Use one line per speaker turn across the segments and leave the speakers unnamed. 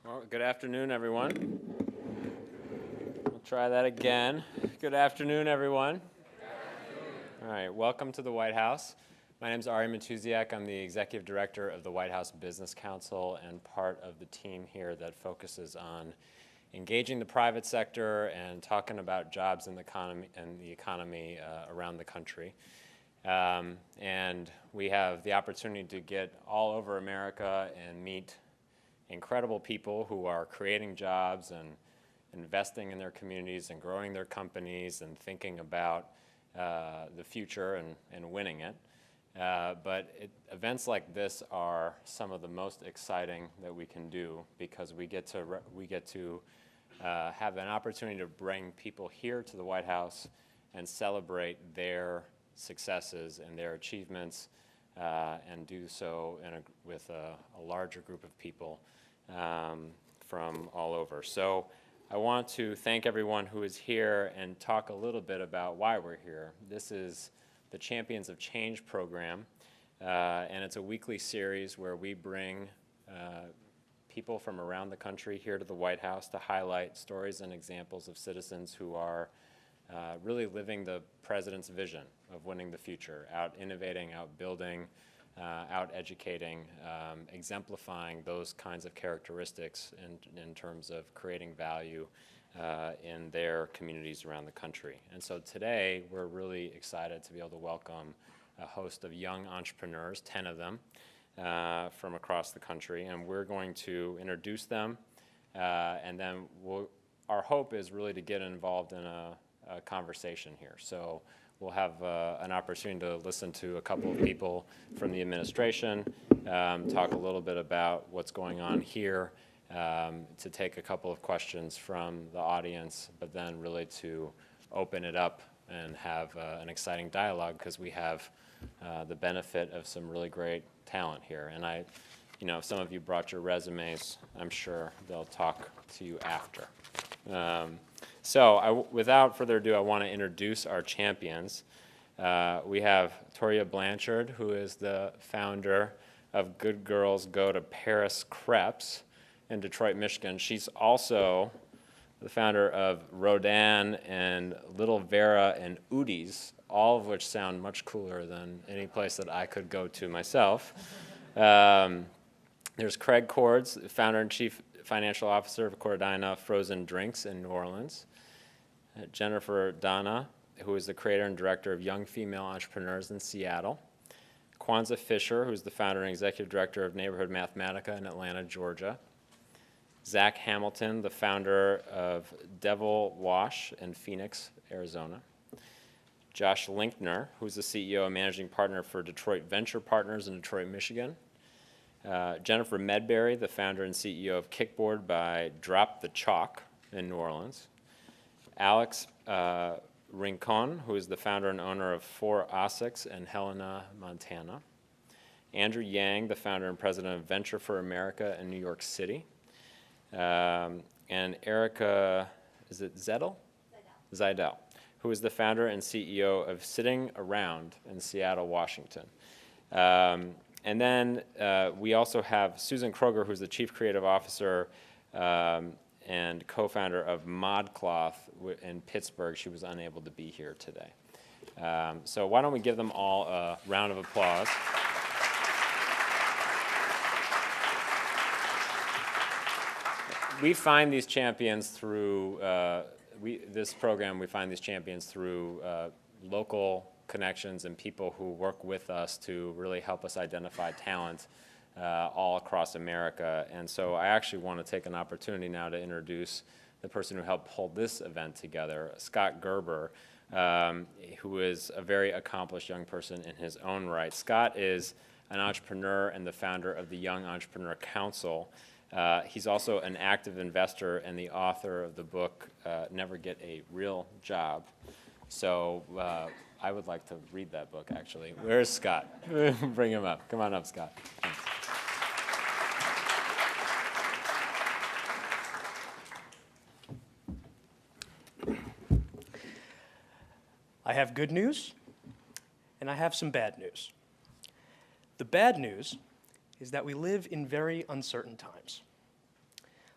Well, good afternoon, everyone. We'll try that again. Good afternoon, everyone. All right, welcome to the White House. My name is Ari Matuziak. I'm the Executive Director of the White House Business Council and part of the team here that focuses on engaging the private sector and talking about jobs in the economy around the country. And we have the opportunity to get all over America and meet incredible people who are creating jobs and investing in their communities and growing their companies and thinking about the future and winning it. But events like this are some of the most exciting that we can do because we get to have an opportunity to bring people here to the White House and celebrate their successes and their achievements and do so with a larger group of people from all over. So I want to thank everyone who is here and talk a little bit about why we're here. This is the Champions of Change program, and it's a weekly series where we bring people from around the country here to the White House to highlight stories and examples of citizens who are really living the president's vision of winning the future, out innovating, out building, out educating, exemplifying those kinds of characteristics in terms of creating value in their communities around the country. And so today, we're really excited to be able to welcome a host of young entrepreneurs, 10 of them, from across the country. And we're going to introduce them, and then our hope is really to get involved in a conversation here. So we'll have an opportunity to listen to a couple of people from the administration, talk a little bit about what's going on here, to take a couple of questions from the audience, but then really to open it up and have an exciting dialogue because we have the benefit of some really great talent here. And if some of you brought your resumes, I'm sure they'll talk to you after. So without further ado, I want to introduce our champions. We have Toria Blanchard, who is the founder of Good Girls Go to Paris Crepes in Detroit, Michigan. She's also the founder of Rodan and Little Vera and Udi's, all of which sound much cooler than any place that I could go to myself. There's Craig Cords, founder and chief financial officer of Cordina Frozen Drinks in New Orleans. Jennifer Donna, who is the creator and director of Young Female Entrepreneurs in Seattle. Kwanzaa Fisher, who's the founder and executive director of Neighborhood Mathematica in Atlanta, Georgia. Zach Hamilton, the founder of Devil Wash in Phoenix, Arizona. Josh Linkner, who's the CEO and managing partner for Detroit Venture Partners in Detroit, Michigan. Jennifer Medberry, the founder and CEO of Kickboard by Drop the Chalk in New Orleans. Alex Rincon, who is the founder and owner of 4 Asics in Helena, Montana. Andrew Yang, the founder and president of Venture for America in New York City. And Erica, is it Zedel? Zidell, who is the founder and CEO of Sitting Around in Seattle, Washington. And then we also have Susan Kroger, who's the chief creative officer and co-founder of ModCloth in Pittsburgh. She was unable to be here today. So why don't we give them all a round of applause. We find these champions through, this program, we find these champions through local connections and people who work with us to really help us identify talent all across America. And so I actually want to take an opportunity now to introduce the person who helped hold this event together, Scott Gerber, who is a very accomplished young person in his own right. Scott is an entrepreneur and the founder of the Young Entrepreneur Council. He's also an active investor and the author of the book, Never Get a Real Job. So I would like to read that book, actually. Where's Scott? Bring him up. Come on up, Scott. Thanks.
I have good news, and I have some bad news. The bad news is that we live in very uncertain times.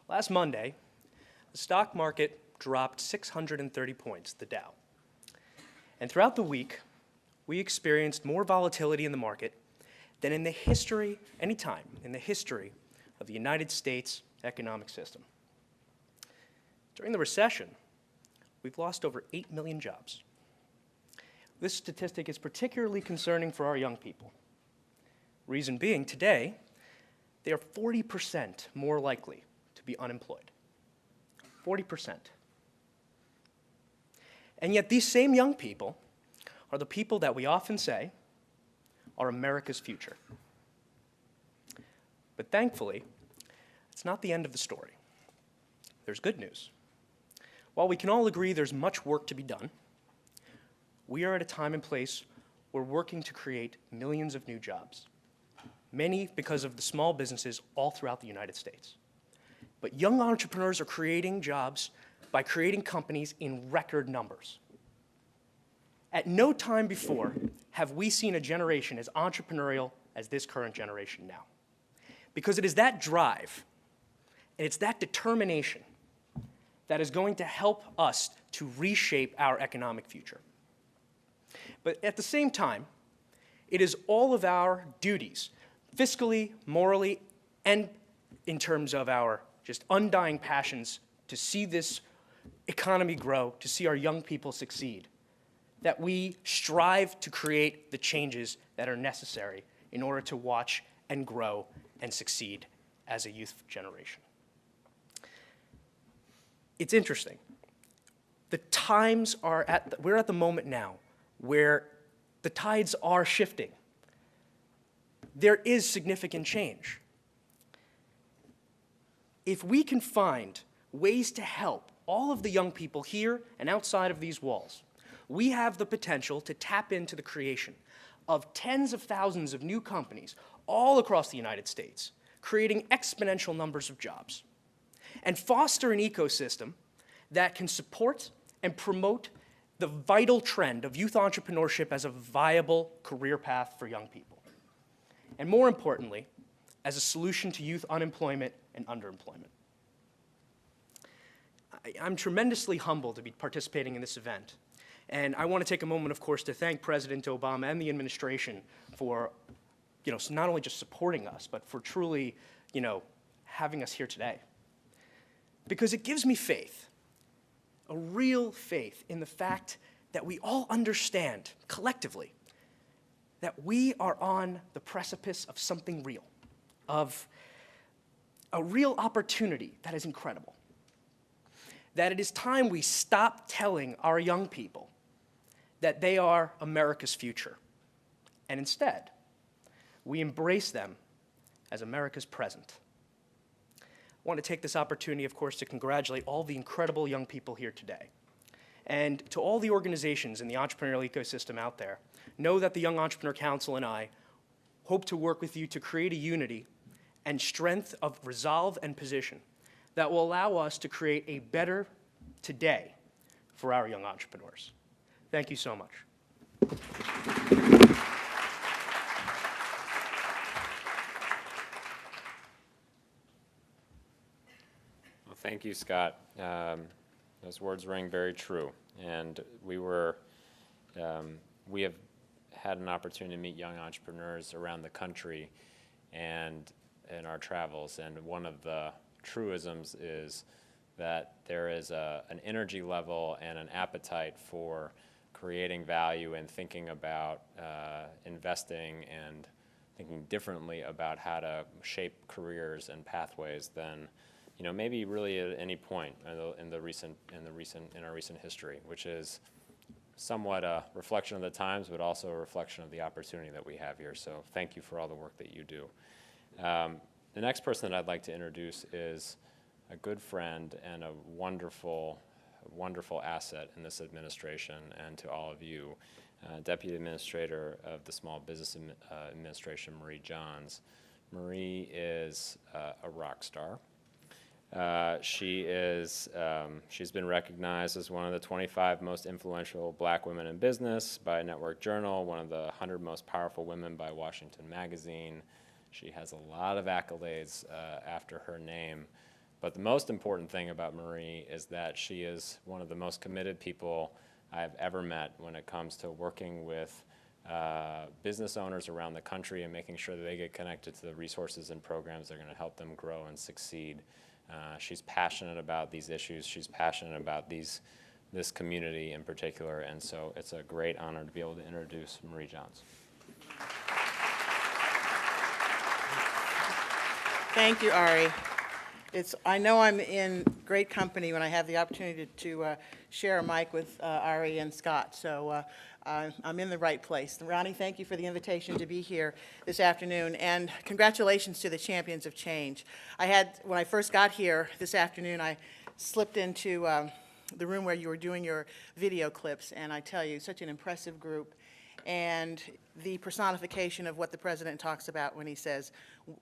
Last Monday, the stock market dropped 630 points, the Dow. And throughout the week, we experienced more volatility in the market than in the history, any time in the history of the United States economic system. During the recession, we've lost over 8 million jobs. This statistic is particularly concerning for our young people. Reason being, today, they are 40% more likely to be unemployed. 40%. And yet these same young people are the people that we often say are America's future. But thankfully, it's not the end of the story. There's good news. While we can all agree there's much work to be done, we are at a time and place where we're working to create millions of new jobs, many because of the small businesses all throughout the United States. But young entrepreneurs are creating jobs by creating companies in record numbers. At no time before have we seen a generation as entrepreneurial as this current generation now. Because it is that drive, and it's that determination that is going to help us to reshape our economic future. But at the same time, it is all of our duties, fiscally, morally, and in terms of our just undying passions to see this economy grow, to see our young people succeed, that we strive to create the changes that are necessary in order to watch and grow and succeed as a youth generation. It's interesting. The times are we're at the moment now where the tides are shifting. There is significant change. If we can find ways to help all of the young people here and outside of these walls, we have the potential to tap into the creation of tens of thousands of new companies all across the United States, creating exponential numbers of jobs, and foster an ecosystem that can support and promote the vital trend of youth entrepreneurship as a viable career path for young people. And more importantly, as a solution to youth unemployment and underemployment. I'm tremendously humbled to be participating in this event. And I want to take a moment, of course, to thank President Obama and the administration for, not only just supporting us, but for truly, having us here today. Because it gives me faith, a real faith in the fact that we all understand collectively that we are on the precipice of something real, of a real opportunity that is incredible. That it is time we stop telling our young people that they are America's future, and instead, we embrace them as America's present. I want to take this opportunity, of course, to congratulate all the incredible young people here today. And to all the organizations in the entrepreneurial ecosystem out there, know that the Young Entrepreneur Council and I hope to work with you to create a unity and strength of resolve and position that will allow us to create a better today for our young entrepreneurs. Thank you so much.
Well, thank you, Scott. Those words ring very true. And we have had an opportunity to meet young entrepreneurs around the country and in our travels. And one of the truisms is that there is an energy level and an appetite for creating value and thinking about investing and thinking differently about how to shape careers and pathways than maybe really at any point in our recent history, which is somewhat a reflection of the times, but also a reflection of the opportunity that we have here. So thank you for all the work that you do. The next person that I'd like to introduce is a good friend and a wonderful asset in this administration and to all of you, Deputy Administrator of the Small Business Administration, Marie Johns. Marie is a rock star. She's been recognized as one of the 25 most influential black women in business by Network Journal, one of the 100 most powerful women by Washington Magazine. She has a lot of accolades after her name, But the most important thing about Marie is that she is one of the most committed people I've ever met when it comes to working with business owners around the country and making sure that they get connected to the resources and programs that are going to help them grow and succeed. She's passionate about these issues. She's passionate about this community in particular, and so it's a great honor to be able to introduce Marie Johns.
Thank you, Ari. I know I'm in great company when I have the opportunity to share a mic with Ari and Scott, so I'm in the right place. Ronnie, thank you for the invitation to be here this afternoon, and congratulations to the Champions of Change. When I first got here this afternoon, I slipped into the room where you were doing your video clips, and I tell you, such an impressive group, and the personification of what the president talks about when he says,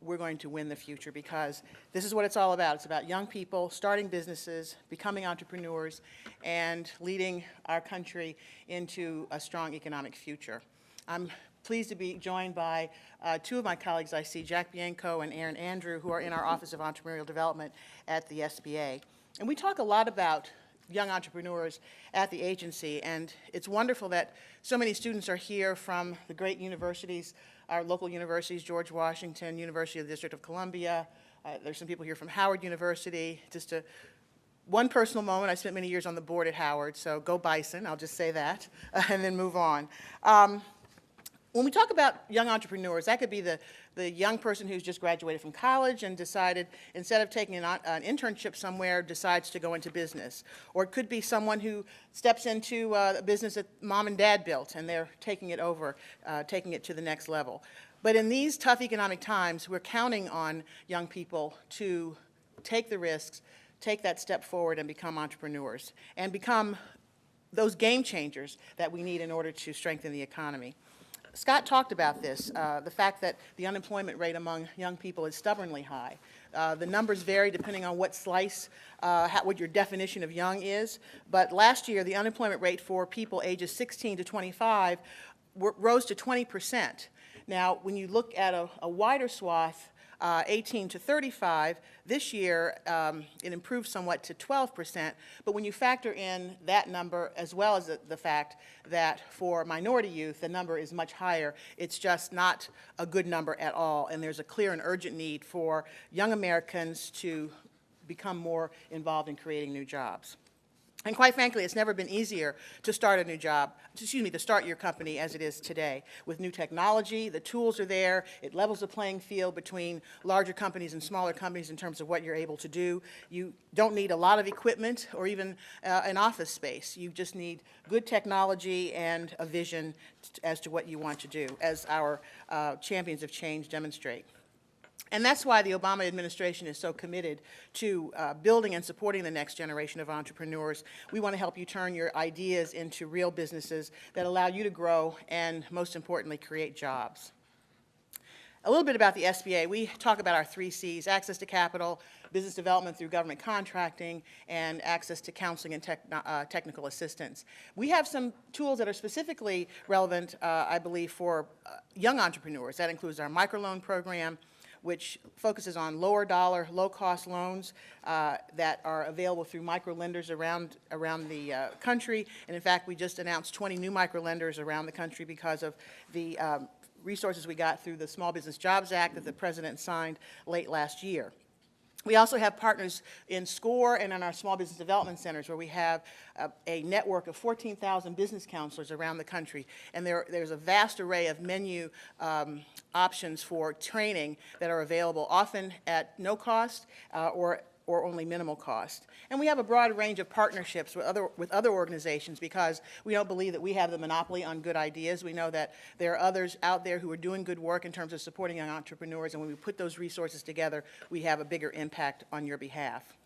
we're going to win the future, because this is what it's all about. It's about young people starting businesses, becoming entrepreneurs, and leading our country into a strong economic future. I'm pleased to be joined by two of my colleagues I see, Jack Bianco and Aaron Andrew, who are in our Office of Entrepreneurial Development at the SBA. And we talk a lot about young entrepreneurs at the agency, and it's wonderful that so many students are here from the great universities, our local universities, George Washington, University of the District of Columbia. There's some people here from Howard University. Just one personal moment, I spent many years on the board at Howard, so go Bison, I'll just say that, and then move on. When we talk about young entrepreneurs, that could be the young person who's just graduated from college and decided, instead of taking an internship somewhere, decides to go into business. Or it could be someone who steps into a business that mom and dad built, and they're taking it over, taking it to the next level. But in these tough economic times, we're counting on young people to take the risks, take that step forward and become entrepreneurs, and become those game changers that we need in order to strengthen the economy. Scott talked about this, the fact that the unemployment rate among young people is stubbornly high. The numbers vary depending on what slice, what your definition of young is. But last year, the unemployment rate for people ages 16 to 25 rose to 20%. Now, when you look at a wider swath, 18 to 35, this year it improved somewhat to 12%, but when you factor in that number as well as the fact that for minority youth the number is much higher, it's just not a good number at all, and there's a clear and urgent need for young Americans to become more involved in creating new jobs. And quite frankly, it's never been easier to start a new job, to start your company as it is today. With new technology, the tools are there, it levels the playing field between larger companies and smaller companies in terms of what you're able to do. You don't need a lot of equipment or even an office space. You just need good technology and a vision as to what you want to do, as our Champions of Change demonstrate. And that's why the Obama administration is so committed to building and supporting the next generation of entrepreneurs. We want to help you turn your ideas into real businesses that allow you to grow and, most importantly, create jobs. A little bit about the SBA. We talk about our 3 C's: access to capital, business development through government contracting, and access to counseling and technical assistance. We have some tools that are specifically relevant, I believe, for young entrepreneurs. That includes our microloan program, which focuses on lower dollar, low-cost loans that are available through microlenders around the country. And in fact, we just announced 20 new microlenders around the country because of the resources we got through the Small Business Jobs Act that the President signed late last year. We also have partners in SCORE and in our small business development centers, where we have a network of 14,000 business counselors around the country. And there's a vast array of menu options for training that are available, often at no cost or only minimal cost. And we have a broad range of partnerships with other organizations, because we don't believe that we have the monopoly on good ideas. We know that there are others out there who are doing good work in terms of supporting young entrepreneurs, and when we put those resources together, we have a bigger impact on your behalf.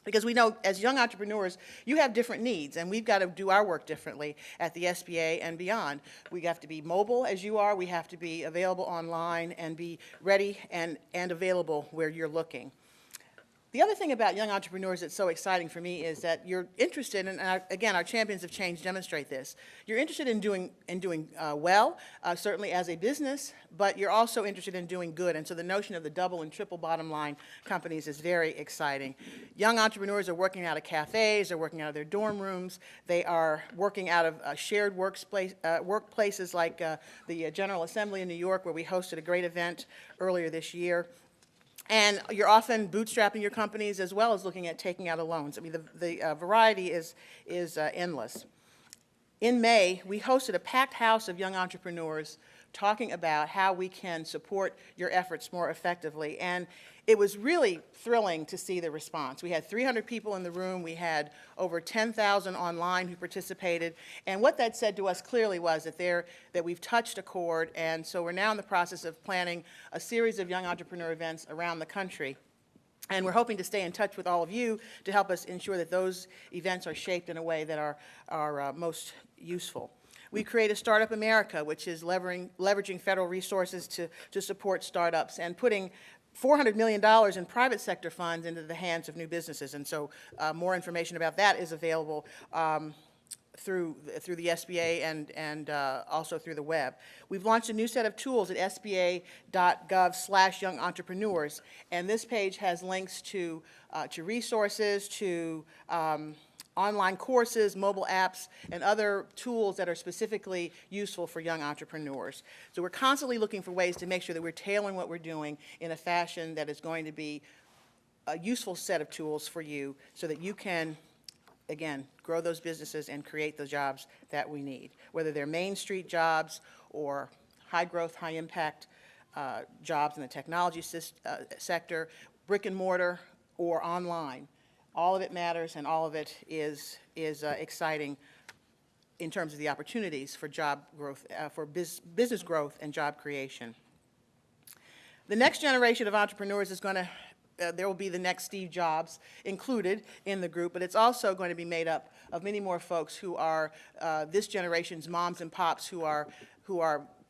Because we know, as young entrepreneurs, you have different needs, and we've got to do our work differently at the SBA and beyond. We have to be mobile, as you are. We have to be available online and be ready and available where you're looking. The other thing about young entrepreneurs that's so exciting for me is that you're interested, and again, our champions of change demonstrate this. You're interested in doing well, certainly as a business, but you're also interested in doing good. And so the notion of the double and triple bottom line companies is very exciting. Young entrepreneurs are working out of cafes, they're working out of their dorm rooms, they are working out of shared workplaces like the General Assembly in New York, where we hosted a great event earlier this year. And you're often bootstrapping your companies as well as looking at taking out a loans. I mean, the variety is endless. In May, we hosted a packed house of young entrepreneurs talking about how we can support your efforts more effectively. And it was really thrilling to see the response. We had 300 people in the room. We had over 10,000 online who participated. And what that said to us clearly was that we've touched a chord, and so we're now in the process of planning a series of young entrepreneur events around the country. And we're hoping to stay in touch with all of you to help us ensure that those events are shaped in a way that are most useful. We created Startup America, which is leveraging federal resources to support startups and putting $400 million in private sector funds into the hands of new businesses. And so more information about that is available through the SBA and also through the web. We've launched a new set of tools at sba.gov/young entrepreneurs, and this page has links to resources, to online courses, mobile apps, and other tools that are specifically useful for young entrepreneurs. So we're constantly looking for ways to make sure that we're tailoring what we're doing in a fashion that is going to be a useful set of tools for you so that you can, again, grow those businesses and create the jobs that we need, whether they're Main Street jobs or high growth, high impact jobs in the technology sector, brick and mortar, or online. All of it matters, and all of it is exciting in terms of the opportunities for job growth, for business growth and job creation. The next generation of entrepreneurs is going to, there will be the next Steve Jobs included in the group, but it's also going to be made up of many more folks who are this generation's moms and pops who are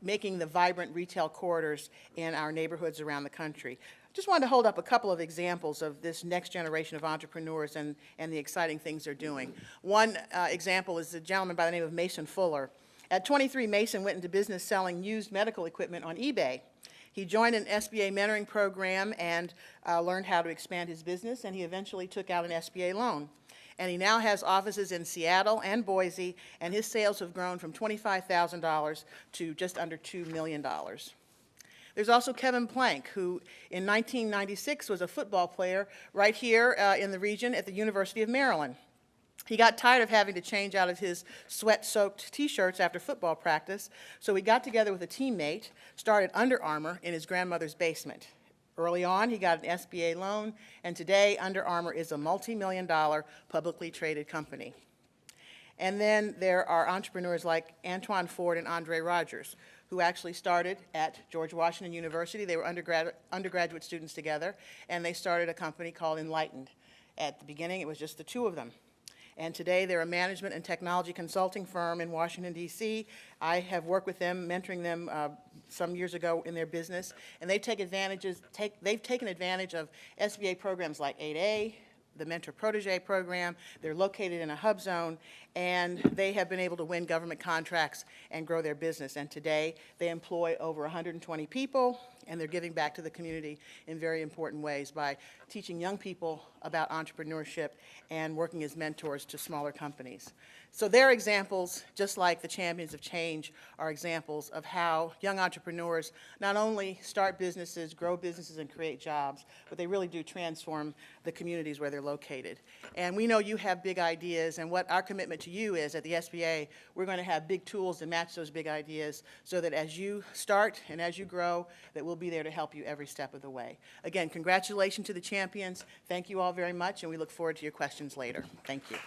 making the vibrant retail corridors in our neighborhoods around the country. Just wanted to hold up a couple of examples of this next generation of entrepreneurs and the exciting things they're doing. One example is a gentleman by the name of Mason Fuller. At 23, Mason went into business selling used medical equipment on eBay. He joined an SBA mentoring program and learned how to expand his business, and he eventually took out an SBA loan. And he now has offices in Seattle and Boise, and his sales have grown from $25,000 to just under $2 million. There's also Kevin Plank, who in 1996 was a football player right here in the region at the University of Maryland. He got tired of having to change out of his sweat-soaked T-shirts after football practice, so he got together with a teammate, started Under Armour in his grandmother's basement. Early on, he got an SBA loan, and today Under Armour is a multi-million-dollar publicly traded company. And then there are entrepreneurs like Antoine Ford and Andre Rogers, who actually started at George Washington University. They were undergraduate students together, and they started a company called Enlightened. At the beginning, it was just the two of them. And today, they're a management and technology consulting firm in Washington, D.C. I have worked with them, mentoring them some years ago in their business, and they've taken advantage of SBA programs like 8A, the Mentor Protege program. They're located in a hub zone, and they have been able to win government contracts and grow their business. And today, they employ over 120 people, and they're giving back to the community in very important ways by teaching young people about entrepreneurship and working as mentors to smaller companies. So their examples, just like the Champions of Change, are examples of how young entrepreneurs not only start businesses, grow businesses, and create jobs, but they really do transform the communities where they're located. And we know you have big ideas, and what our commitment to you is at the SBA, we're going to have big tools to match those big ideas so that as you start and as you grow, that we'll be there to help you every step of the way. Again, congratulations to the champions. Thank you all very much, and we look forward to your questions later. Thank you.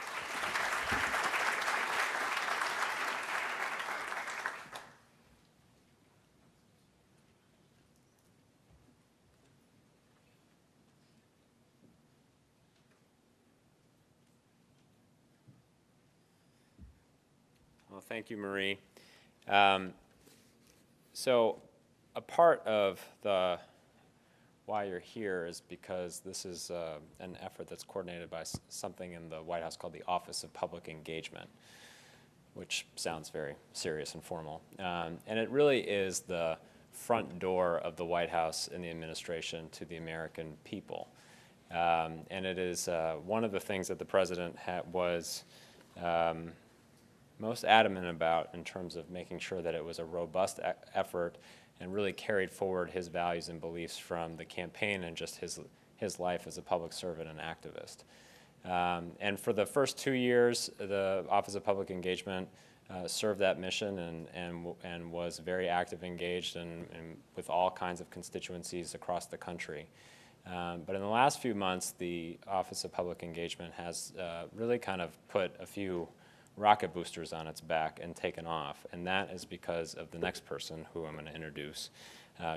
Well, thank you, Marie. So a part of the why you're here is because this is an effort that's coordinated by something in the White House called the Office of Public Engagement, which sounds very serious and formal. And it really is the front door of the White House and the administration to the American people. And it is one of the things that the president was most adamant about in terms of making sure that it was a robust effort and really carried forward his values and beliefs from the campaign and just his life as a public servant and activist. And for the first 2 years, the Office of Public Engagement served that mission and was very active, engaged, and with all kinds of constituencies across the country. But in the last few months, the Office of Public Engagement has really kind of put a few rocket boosters on its back and taken off, and that is because of the next person who I'm going to introduce,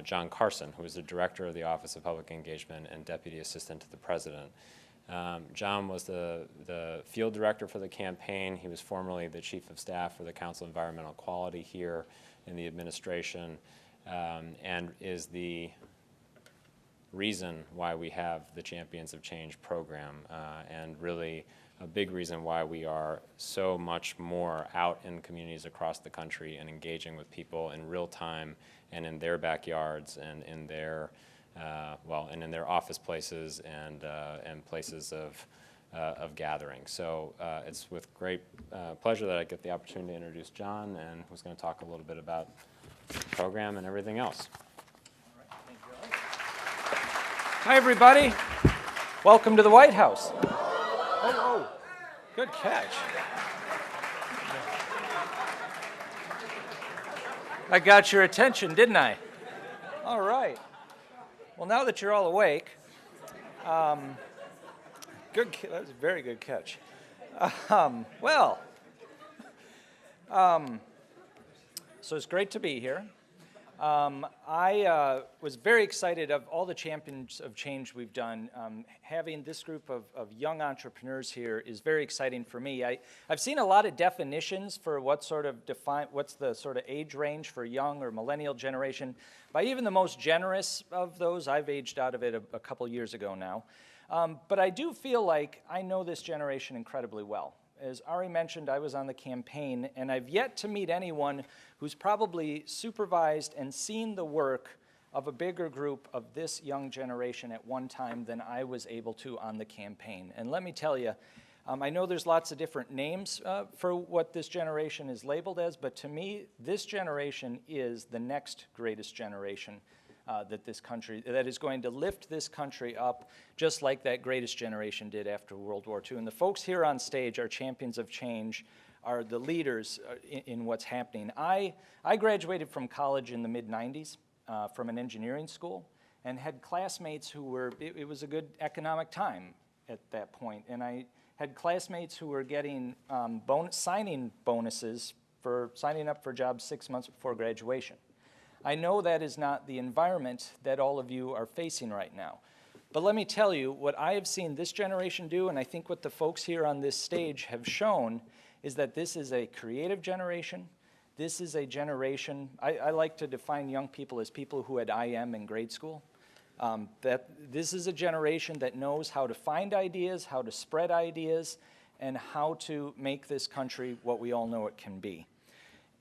John Carson, who is the Director of the Office of Public Engagement and Deputy Assistant to the President. John was the field director for the campaign. He was formerly the Chief of Staff for the Council of Environmental Quality here in the administration, and is the reason why we have the Champions of Change program, and really a big reason why we are so much more out in communities across the country and engaging with people in real time and in their backyards and in their and in their office places and places of gathering. So it's with great pleasure that I get the opportunity to introduce John, and who's going to talk a little bit about the program and everything else.
All right, thank you, Alex. Hi, everybody. Welcome to the White House. Oh, good catch. I got your attention, didn't I? All right. Well, now that you're all awake, that was a very good catch. So it's great to be here. I was very excited of all the Champions of Change we've done. Having this group of young entrepreneurs here is very exciting for me. I've seen a lot of definitions for what's the sort of age range for young or millennial generation. By even the most generous of those, I've aged out of it a couple years ago now. But I do feel like I know this generation incredibly well. As Ari mentioned, I was on the campaign, and I've yet to meet anyone who's probably supervised and seen the work of a bigger group of this young generation at one time than I was able to on the campaign. And let me tell you, I know there's lots of different names for what this generation is labeled as, but to me, this generation is the next greatest generation that is going to lift this country up just like that greatest generation did after World War II. And the folks here on stage are champions of change, are the leaders in what's happening. I graduated from college in the mid-90s from an engineering school and had classmates who were, it was a good economic time at that point, and I had classmates who were getting signing bonuses for signing up for jobs 6 months before graduation. I know that is not the environment that all of you are facing right now. But let me tell you, what I have seen this generation do, and I think what the folks here on this stage have shown, is that this is a creative generation. This is a generation, I like to define young people as people who had IM in grade school. That this is a generation that knows how to find ideas, how to spread ideas, and how to make this country what we all know it can be.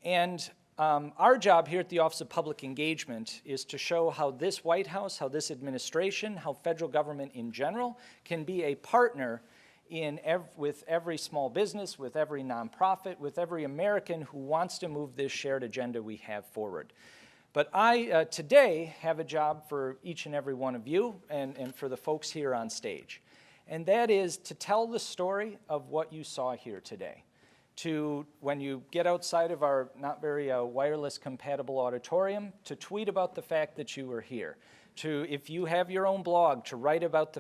And our job here at the Office of Public Engagement is to show how this White House, how this administration, how federal government in general can be a partner with every small business, with every nonprofit, with every American who wants to move this shared agenda we have forward. But I, today, have a job for each and every one of you and for the folks here on stage. And that is to tell the story of what you saw here today. To, when you get outside of our not very wireless compatible auditorium, to tweet about the fact that you were here. To, if you have your own blog, to write about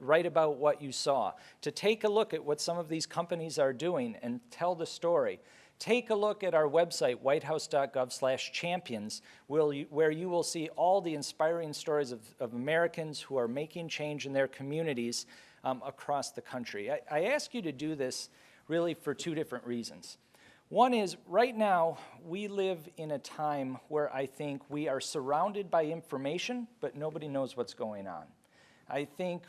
write about what you saw. To take a look at what some of these companies are doing and tell the story. Take a look at our website, whitehouse.gov/champions, where you will see all the inspiring stories of Americans who are making change in their communities across the country. I ask you to do this really for two different reasons. One is, right now, we live in a time where I think we are surrounded by information, but nobody knows what's going on. I think,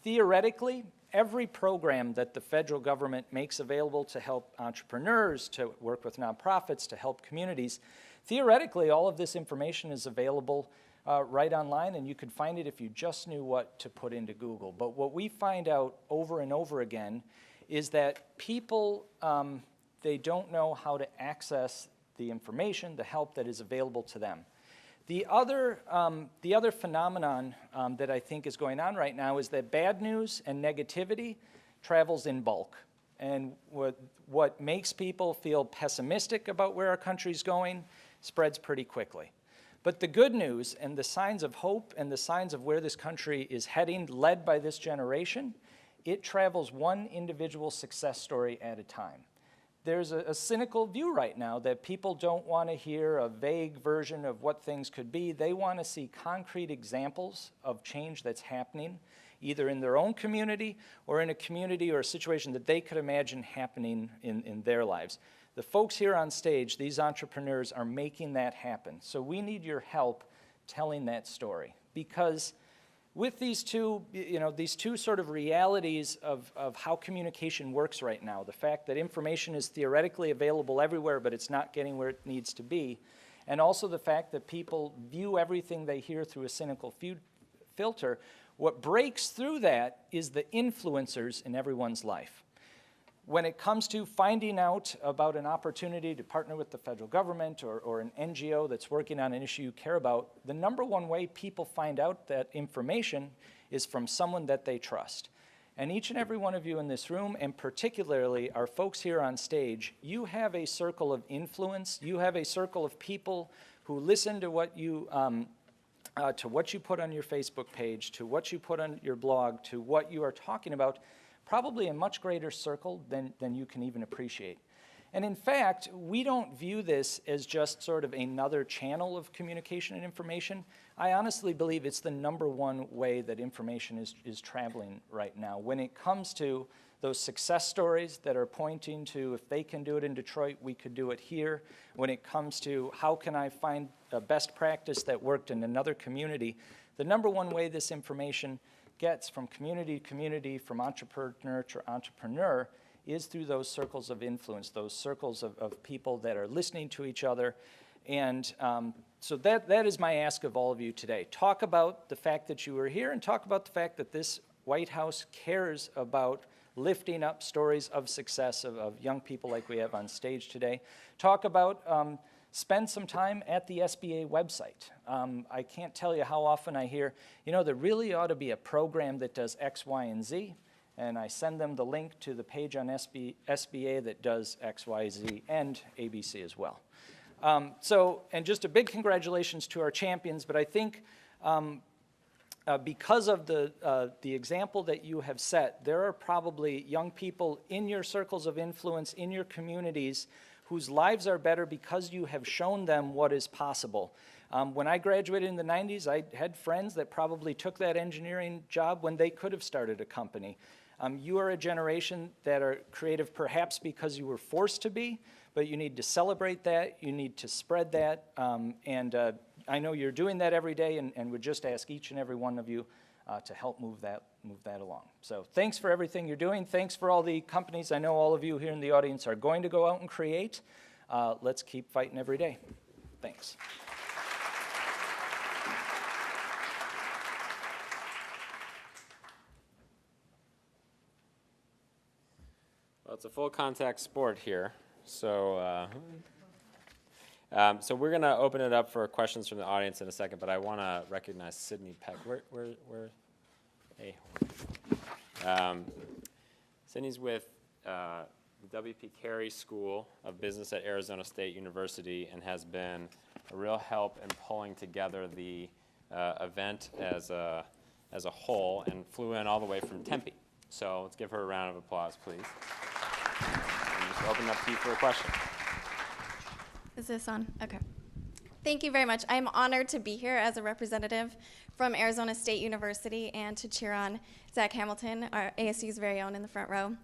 theoretically, every program that the federal government makes available to help entrepreneurs, to work with nonprofits, to help communities, theoretically, all of this information is available right online, and you could find it if you just knew what to put into Google. But what we find out over and over again is that people, they don't know how to access the information, the help that is available to them. The other phenomenon that I think is going on right now is that bad news and negativity travels in bulk. And what makes people feel pessimistic about where our country's going spreads pretty quickly. But the good news and the signs of hope and the signs of where this country is heading, led by this generation, it travels one individual success story at a time. There's a cynical view right now that people don't want to hear a vague version of what things could be. They want to see concrete examples of change that's happening, either in their own community or in a community or a situation that they could imagine happening in their lives. The folks here on stage, these entrepreneurs, are making that happen. So we need your help telling that story, because with these two sort of realities of how communication works right now, the fact that information is theoretically available everywhere, but it's not getting where it needs to be, and also the fact that people view everything they hear through a cynical filter, what breaks through that is the influencers in everyone's life. When it comes to finding out about an opportunity to partner with the federal government or an NGO that's working on an issue you care about, the number one way people find out that information is from someone that they trust. And each and every one of you in this room, and particularly our folks here on stage, you have a circle of influence. You have a circle of people who listen to what you put on your Facebook page, to what you put on your blog, to what you are talking about, probably a much greater circle than you can even appreciate. And in fact, we don't view this as just sort of another channel of communication and information. I honestly believe it's the number one way that information is traveling right now. When it comes to those success stories that are pointing to, if they can do it in Detroit, we could do it here. When it comes to how can I find a best practice that worked in another community, the number one way this information gets from community to community, from entrepreneur to entrepreneur, is through those circles of influence, those circles of people that are listening to each other. And so that is my ask of all of you today. Talk about the fact that you are here, and talk about the fact that this White House cares about lifting up stories of success of young people like we have on stage today. Talk about spend some time at the SBA website. I can't tell you how often I hear, there really ought to be a program that does X, Y, and Z, and I send them the link to the page on SBA that does X, Y, Z, and ABC as well. And just a big congratulations to our champions, but I think because of the example that you have set, there are probably young people in your circles of influence, in your communities, whose lives are better because you have shown them what is possible. When I graduated in the 90s, I had friends that probably took that engineering job when they could have started a company. You are a generation that are creative perhaps because you were forced to be, but you need to celebrate that, you need to spread that, and I know you're doing that every day, and would just ask each and every one of you to help move that along. So thanks for everything you're doing. Thanks for all the companies I know all of you here in the audience are going to go out and create. Let's keep fighting every day. Thanks.
Well, it's a full contact sport here, so so we're going to open it up for questions from the audience in a second, but I want to recognize Sydney Peck. Where hey. Sydney's with the W.P. Carey School of Business at Arizona State University and has been a real help in pulling together the event as a whole, and flew in all the way from Tempe. So let's give her a round of applause, please. And just open it up to you for a question.
Is this on? Okay. Thank you very much. I'm honored to be here as a representative from Arizona State University and to cheer on Zach Hamilton, our ASU's very own, in the front row.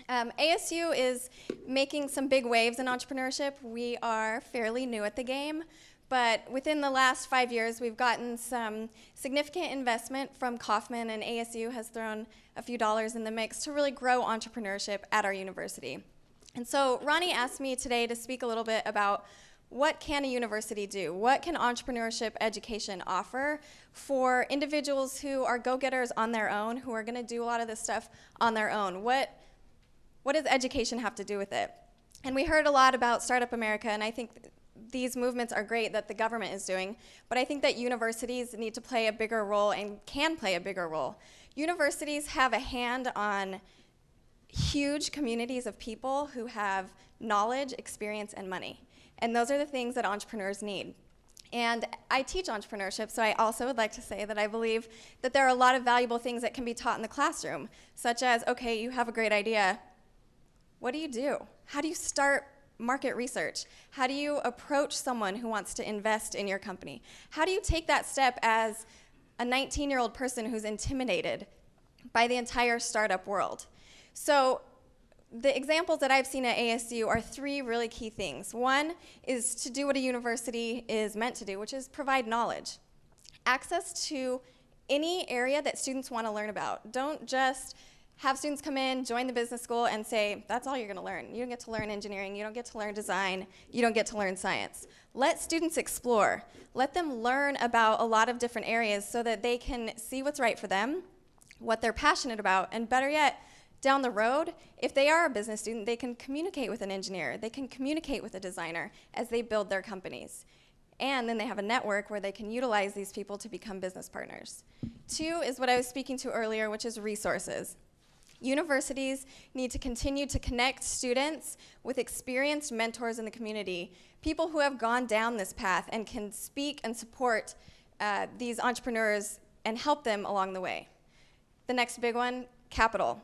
ASU is making some big waves in entrepreneurship. We are fairly new at the game, but within the last 5 years, we've gotten some significant investment from Kauffman, and ASU has thrown a few dollars in the mix to really grow entrepreneurship at our university. And so Ronnie asked me today to speak a little bit about what can a university do? What can entrepreneurship education offer for individuals who are go-getters on their own, who are going to do a lot of this stuff on their own? What does education have to do with it? And we heard a lot about Startup America, and I think these movements are great that the government is doing, but I think that universities need to play a bigger role and can play a bigger role. Universities have a hand on huge communities of people who have knowledge, experience, and money. And those are the things that entrepreneurs need. And I teach entrepreneurship, so I also would like to say that I believe that there are a lot of valuable things that can be taught in the classroom, such as, okay, you have a great idea. What do you do? How do you start market research? How do you approach someone who wants to invest in your company? How do you take that step as a 19-year-old person who's intimidated by the entire startup world? So the examples that I've seen at ASU are three really key things. One is to do what a university is meant to do, which is provide knowledge. Access to any area that students want to learn about. Don't just have students come in, join the business school, and say, that's all you're going to learn. You don't get to learn engineering. You don't get to learn design. You don't get to learn science. Let students explore. Let them learn about a lot of different areas so that they can see what's right for them, what they're passionate about, and better yet, down the road, if they are a business student, they can communicate with an engineer. They can communicate with a designer as they build their companies. And then they have a network where they can utilize these people to become business partners. Two is what I was speaking to earlier, which is resources. Universities need to continue to connect students with experienced mentors in the community, people who have gone down this path and can speak and support these entrepreneurs and help them along the way. The next big one, capital.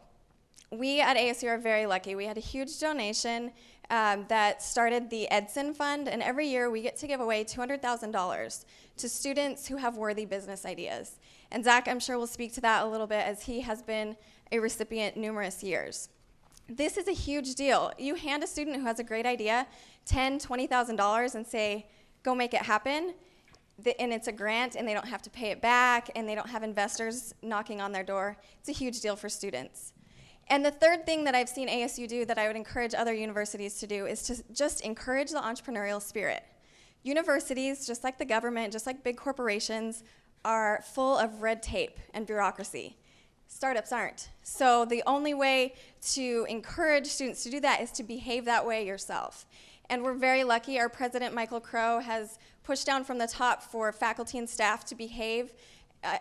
We at ASU are very lucky. We had a huge donation that started the Edson Fund, and every year we get to give away $200,000 to students who have worthy business ideas. And Zach, I'm sure will speak to that a little bit as he has been a recipient numerous years. This is a huge deal. You hand a student who has a great idea $10,000, $20,000 and say, go make it happen, and it's a grant and they don't have to pay it back and they don't have investors knocking on their door. It's a huge deal for students. And the third thing that I've seen ASU do that I would encourage other universities to do is to just encourage the entrepreneurial spirit. Universities, just like the government, just like big corporations, are full of red tape and bureaucracy. Startups aren't. So the only way to encourage students to do that is to behave that way yourself. And we're very lucky. Our president, Michael Crow, has pushed down from the top for faculty and staff to behave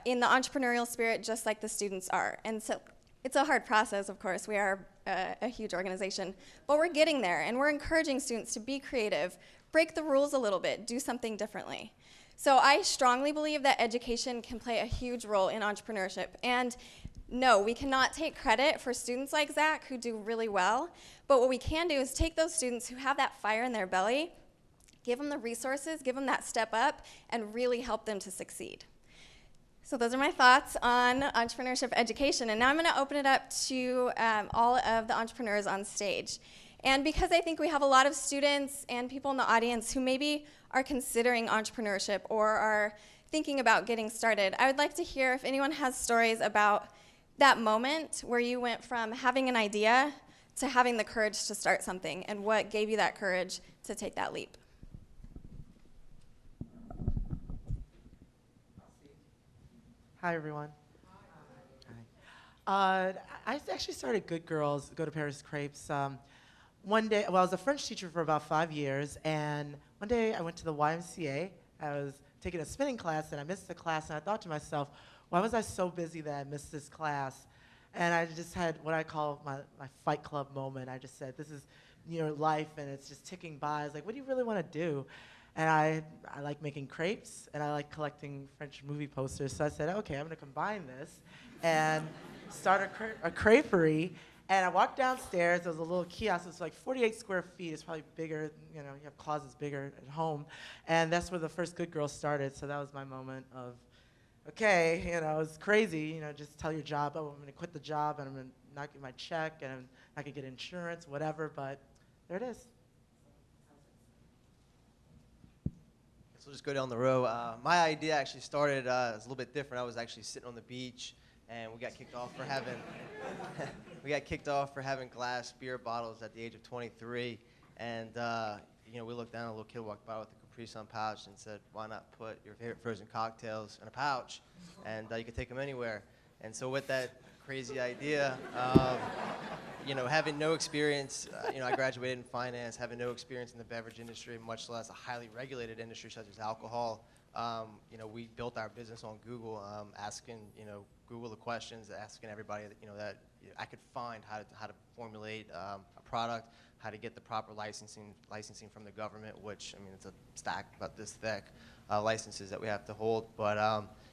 in the entrepreneurial spirit just like the students are. And so it's a hard process, of course. We are a huge organization. But we're getting there, and we're encouraging students to be creative, break the rules a little bit, do something differently. So I strongly believe that education can play a huge role in entrepreneurship. And no, we cannot take credit for students like Zach who do really well. But what we can do is take those students who have that fire in their belly, give them the resources, give them that step up, and really help them to succeed. So those are my thoughts on entrepreneurship education. And now I'm going to open it up to all of the entrepreneurs on stage. And because I think we have a lot of students and people in the audience who maybe are considering entrepreneurship or are thinking about getting started, I would like to hear if anyone has stories about that moment where you went from having an idea to having the courage to start something, and what gave you that courage to take that leap.
Hi, everyone. Hi. I actually started Good Girls, Go to Paris Crepes. One day, well, I was a French teacher for about 5 years, and one day I went to the YMCA. I was taking a spinning class, and I missed the class, and I thought to myself, why was I so busy that I missed this class? And I just had what I call my Fight Club moment. I just said, this is your life, and it's just ticking by. I was like, what do you really want to do? And I like making crepes, and I like collecting French movie posters. So I said, okay, I'm going to combine this and start a creperie. And I walked downstairs. There was a little kiosk. It was like 48 square feet. It's probably bigger. You know, you have closets bigger at home. And that's where the first Good Girls started. So that was my moment of, okay, you know, it's crazy. You know, just tell your job, oh, I'm going to quit the job, and I'm going to not get my check and I could get insurance, whatever, but there it is.
So we'll just go down the row. My idea actually started as a little bit different. I was actually sitting on the beach, and we got kicked off for having glass beer bottles at the age of 23. And we looked down, a little kid walked by with a Capri Sun pouch and said, "Why not put your favorite frozen cocktails in a pouch, and you can take them anywhere?" And so with that crazy idea, having no experience, I graduated in finance, having no experience in the beverage industry, much less a highly regulated industry such as alcohol. We built our business on Google, asking, Google the questions, asking everybody that I could find how to formulate a product, how to get the proper licensing from the government, which, it's a stack about this thick, licenses that we have to hold. But,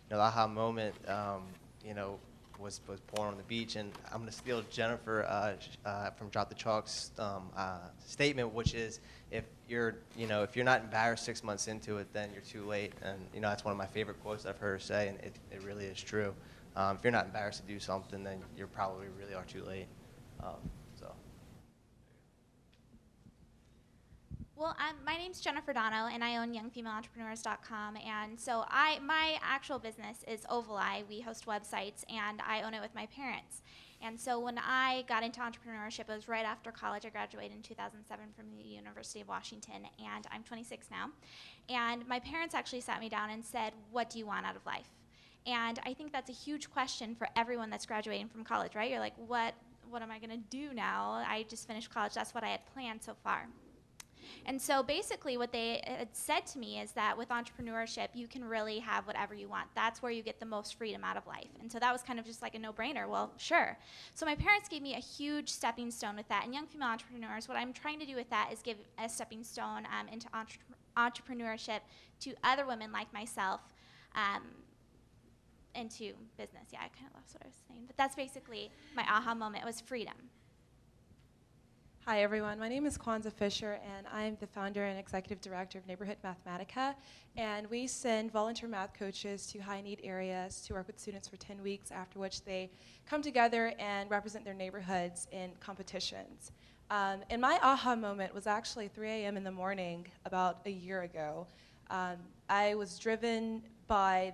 the aha moment, was born on the beach, and I'm going to steal Jennifer from Drop the Chalk's statement, which is, if you're not embarrassed 6 months into it, then you're too late. And that's one of my favorite quotes that I've heard her say, and it really is true. If you're not embarrassed to do something, then you probably really are too late. So.
Well, my name's Jennifer Dono, and I own YoungFemaleEntrepreneurs.com. And so my actual business is Ovaleye. We host websites, and I own it with my parents. And so when I got into entrepreneurship, it was right after college. I graduated in 2007 from the University of Washington, and I'm 26 now. And my parents actually sat me down and said, "What do you want out of life?" And I think that's a huge question for everyone that's graduating from college, right? You're like, what am I going to do now? I just finished college. That's what I had planned so far. And so basically what they had said to me is that with entrepreneurship, you can really have whatever you want. That's where you get the most freedom out of life. And so that was kind of just like a no-brainer. Well, sure. So my parents gave me a huge stepping stone with that. And Young Female Entrepreneurs, what I'm trying to do with that is give a stepping stone into entrepreneurship to other women like myself, into business. Yeah, I kind of lost what I was saying. But that's basically my aha moment, was freedom.
Hi everyone, my name is Kwanzaa Fisher, and I'm the founder and executive director of Neighborhood Mathematica, and we send volunteer math coaches to high-need areas to work with students for 10 weeks, after which they come together and represent their neighborhoods in competitions. And my aha moment was actually 3 a.m. in the morning about a year ago. I was driven by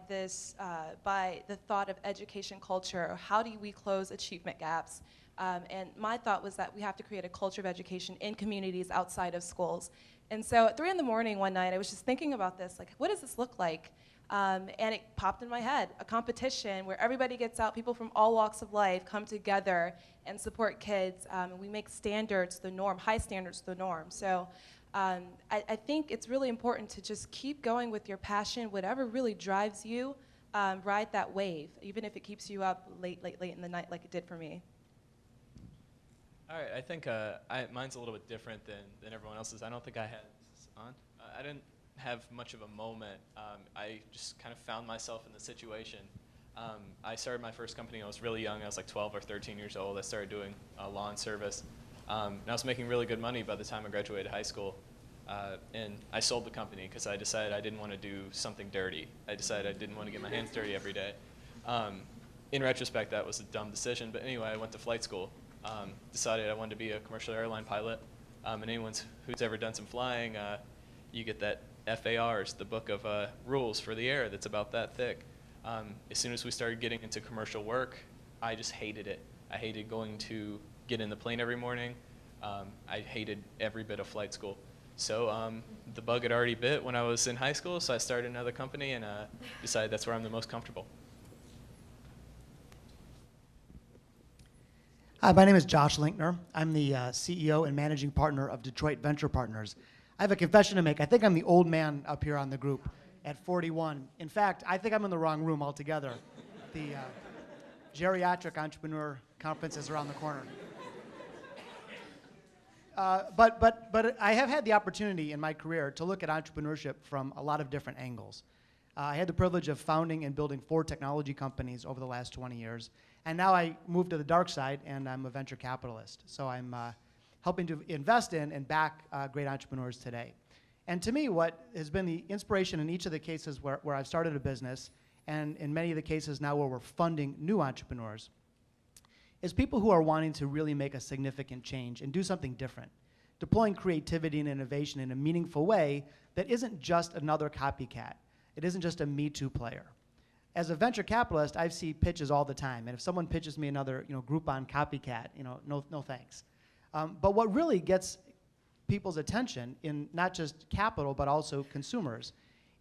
by the thought of education culture. How do we close achievement gaps? And my thought was that we have to create a culture of education in communities outside of schools. And so at 3 in the morning one night, I was just thinking about this, like, what does this look like? And it popped in my head, a competition where everybody gets out, people from all walks of life come together and support kids, and we make standards the norm, high standards the norm. So I think it's really important to just keep going with your passion, whatever really drives you, ride that wave, even if it keeps you up late in the night like it did for me.
All right, I think mine's a little bit different than everyone else's. I don't think I had this on. I didn't have much of a moment. I just kind of found myself in the situation. I started my first company when I was really young. I was like 12 or 13 years old. I started doing lawn service. And I was making really good money by the time I graduated high school. And I sold the company because I decided I didn't want to do something dirty. I decided I didn't want to get my hands dirty every day. In retrospect, that was a dumb decision. But anyway, I went to flight school. Decided I wanted to be a commercial airline pilot. And anyone who's ever done some flying, you get that FARs, the book of rules for the air, that's about that thick. As soon as we started getting into commercial work, I just hated it. I hated going to get in the plane every morning. I hated every bit of flight school. So the bug had already bit when I was in high school, so I started another company and decided that's where I'm the most comfortable.
Hi, my name is Josh Linkner. I'm the CEO and managing partner of Detroit Venture Partners. I have a confession to make. I think I'm the old man up here on the group at 41. In fact, I think I'm in the wrong room altogether. The Geriatric Entrepreneur Conference is around the corner. But I have had the opportunity in my career to look at entrepreneurship from a lot of different angles. I had the privilege of founding and building 4 technology companies over the last 20 years. And now I moved to the dark side, and I'm a venture capitalist. So I'm helping to invest in and back great entrepreneurs today. And to me, what has been the inspiration in each of the cases where I've started a business, and in many of the cases now where we're funding new entrepreneurs, is people who are wanting to really make a significant change and do something different, deploying creativity and innovation in a meaningful way that isn't just another copycat. It isn't just a Me Too player. As a venture capitalist, I see pitches all the time, and if someone pitches me another Groupon copycat, no thanks. But what really gets people's attention in not just capital but also consumers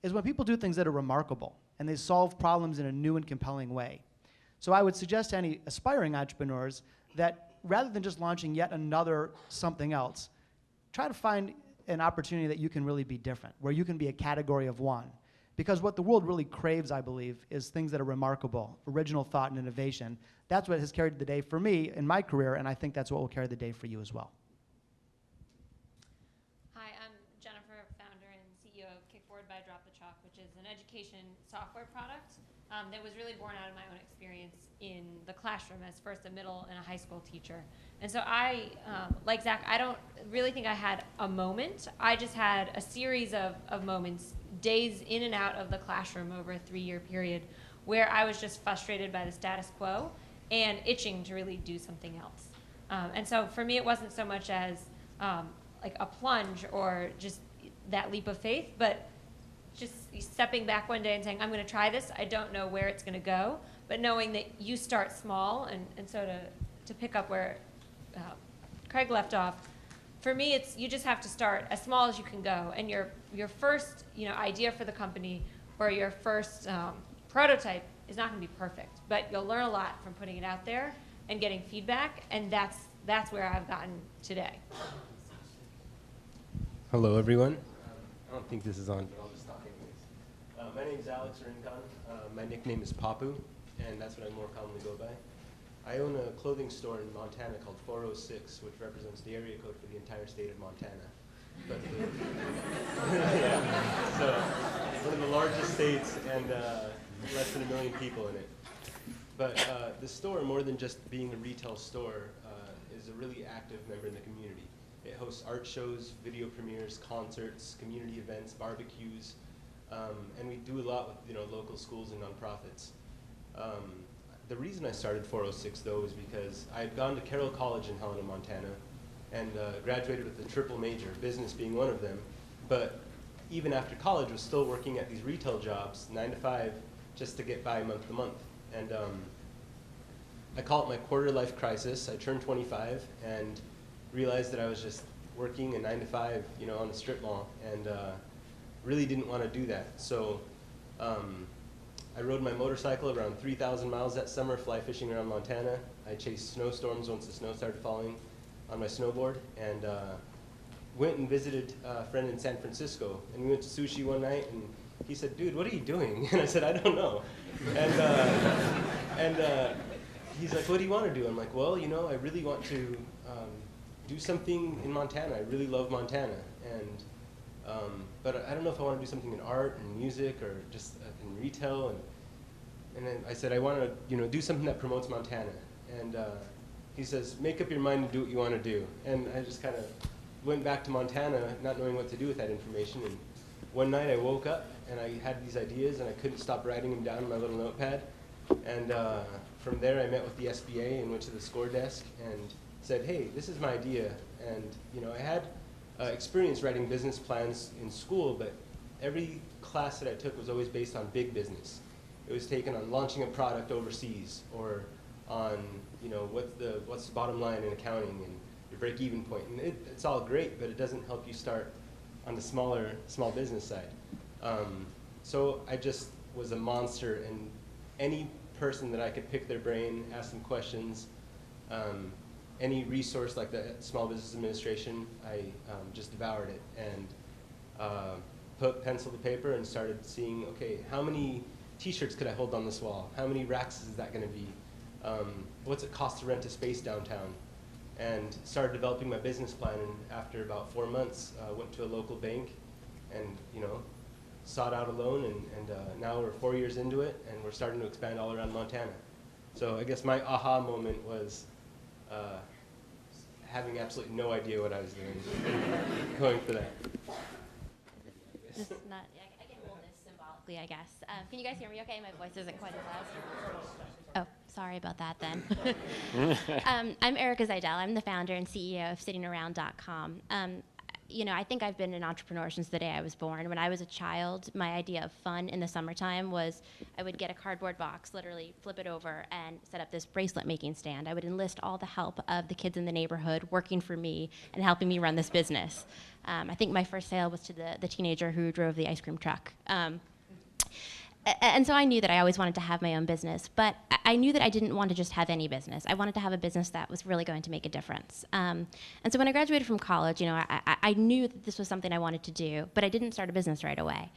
is when people do things that are remarkable and they solve problems in a new and compelling way. So I would suggest to any aspiring entrepreneurs that rather than just launching yet another something else, try to find an opportunity that you can really be different, where you can be a category of one. Because what the world really craves, I believe, is things that are remarkable, original thought and innovation. That's what has carried the day for me in my career, and I think that's what will carry the day for you as well.
Hi, I'm Jennifer, founder and CEO of Kickboard by Drop the Chalk, which is an education software product that was really born out of my own experience in the classroom as first a middle and a high school teacher. And so I, like Zach, I don't really think I had a moment. I just had a series of moments, days in and out of the classroom over a 3-year period, where I was just frustrated by the status quo and itching to really do something else. And so for me, it wasn't so much as like a plunge or just that leap of faith, but just stepping back one day and saying, I'm going to try this. I don't know where it's going to go, but knowing that you start small, and so to pick up where Craig left off, for me, it's you just have to start as small as you can go, and your first idea for the company or your first prototype is not going to be perfect, but you'll learn a lot from putting it out there and getting feedback, and that's where I've gotten today.
Hello, everyone. I don't think this is on, but I'll just talk anyways. My name is Alex Rincon. My nickname is Papu, and that's what I more commonly go by. I own a clothing store in Montana called 406, which represents the area code for the entire state of Montana. But yeah, so one of the largest states and less than 1 million people in it. But the store, more than just being a retail store, is a really active member in the community. It hosts art shows, video premieres, concerts, community events, barbecues, and we do a lot with local schools and nonprofits. The reason I started 406 though is because I had gone to Carroll College in Helena, Montana, and graduated with a triple major, business being one of them. But even after college, was still working at these retail jobs, 9 to 5, just to get by month to month. And I call it my quarter life crisis. I turned 25 and realized that I was just working a 9 to 5, on a strip mall, and really didn't want to do that. So I rode my motorcycle around 3,000 miles that summer, fly fishing around Montana. I chased snowstorms once the snow started falling on my snowboard, and went and visited a friend in San Francisco. And we went to sushi one night, and he said, "Dude, what are you doing?" And I said, "I don't know." And he's like, "What do you want to do?" I'm like, "Well, I really want to do something in Montana. I really love Montana, and but I don't know if I want to do something in art and music or just in retail." And then I said, "I want to, do something that promotes Montana." And he says, "Make up your mind and do what you want to do." And I just kind of went back to Montana, not knowing what to do with that information. And one night I woke up and I had these ideas, and I couldn't stop writing them down on my little notepad. And from there, I met with the SBA and went to the score desk and said, "Hey, this is my idea." And I had experience writing business plans in school, but every class that I took was always based on big business. It was taken on launching a product overseas, or on what's the bottom line in accounting and your break-even point. And it's all great, but it doesn't help you start on the small business side. So I just was a monster, and any person that I could pick their brain, ask them questions, any resource like the Small Business Administration, I just devoured it, and put pencil to paper and started seeing, okay, how many t-shirts could I hold on this wall? How many racks is that going to be? What's it cost to rent a space downtown? And started developing my business plan, and after about 4 months, went to a local bank and sought out a loan, and now we're 4 years into it, and we're starting to expand all around Montana. So I guess my aha moment was having absolutely no idea what I was doing, and going for that.
This is not, I can hold this symbolically, I guess. Can you guys hear me okay? My voice isn't quite as loud. Oh, sorry about that then. I'm Erica Zeidel. I'm the founder and CEO of SittingAround.com. I think I've been an entrepreneur since the day I was born. When I was a child, my idea of fun in the summertime was I would get a cardboard box, literally flip it over, and set up this bracelet making stand. I would enlist all the help of the kids in the neighborhood working for me and helping me run this business. I think my first sale was to the teenager who drove the ice cream truck. And so I knew that I always wanted to have my own business, but I knew that I didn't want to just have any business. I wanted to have a business that was really going to make a difference. And so when I graduated from college, I knew that this was something I wanted to do, but I didn't start a business right away.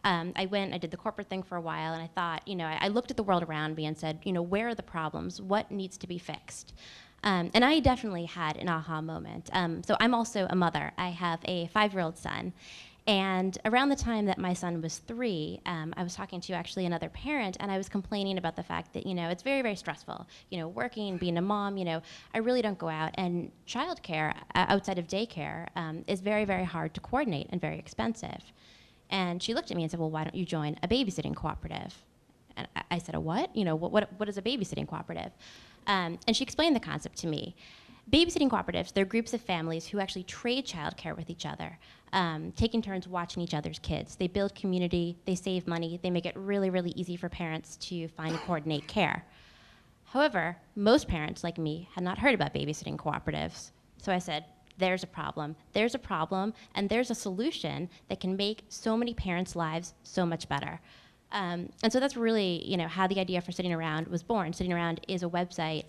I did the corporate thing for a while, and I thought, I looked at the world around me and said, where are the problems? What needs to be fixed? And I definitely had an aha moment. So I'm also a mother. I have a 5-year-old son. And around the time that my son was 3, I was talking to actually another parent, and I was complaining about the fact that, it's very, very stressful. Working, being a mom, I really don't go out. And childcare outside of daycare is very, very hard to coordinate and very expensive. And she looked at me and said, well, why don't you join a babysitting cooperative? And I said, a what? What is a babysitting cooperative? And she explained the concept to me. Babysitting cooperatives, they're groups of families who actually trade childcare with each other, taking turns watching each other's kids. They build community, they save money, they make it really, really easy for parents to find and coordinate care. However, most parents like me had not heard about babysitting cooperatives. So I said, there's a problem, and there's a solution that can make so many parents' lives so much better. And so that's really, how the idea for Sitting Around was born. Sitting Around is a website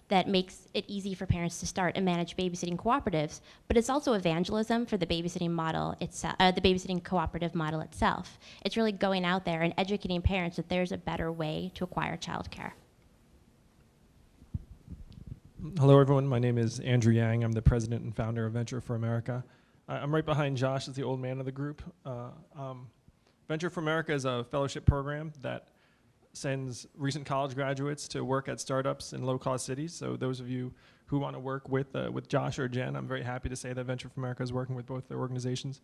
that makes it easy for parents to start and manage babysitting cooperatives, but it's also evangelism for the babysitting model itself, the babysitting cooperative model itself. It's really going out there and educating parents that there's a better way to acquire childcare.
Hello, everyone. My name is Andrew Yang. I'm the president and founder of Venture for America. I'm right behind Josh as the old man of the group. Venture for America is a fellowship program that sends recent college graduates to work at startups in low-cost cities. So those of you who want to work with Josh or Jen, I'm very happy to say that Venture for America is working with both their organizations.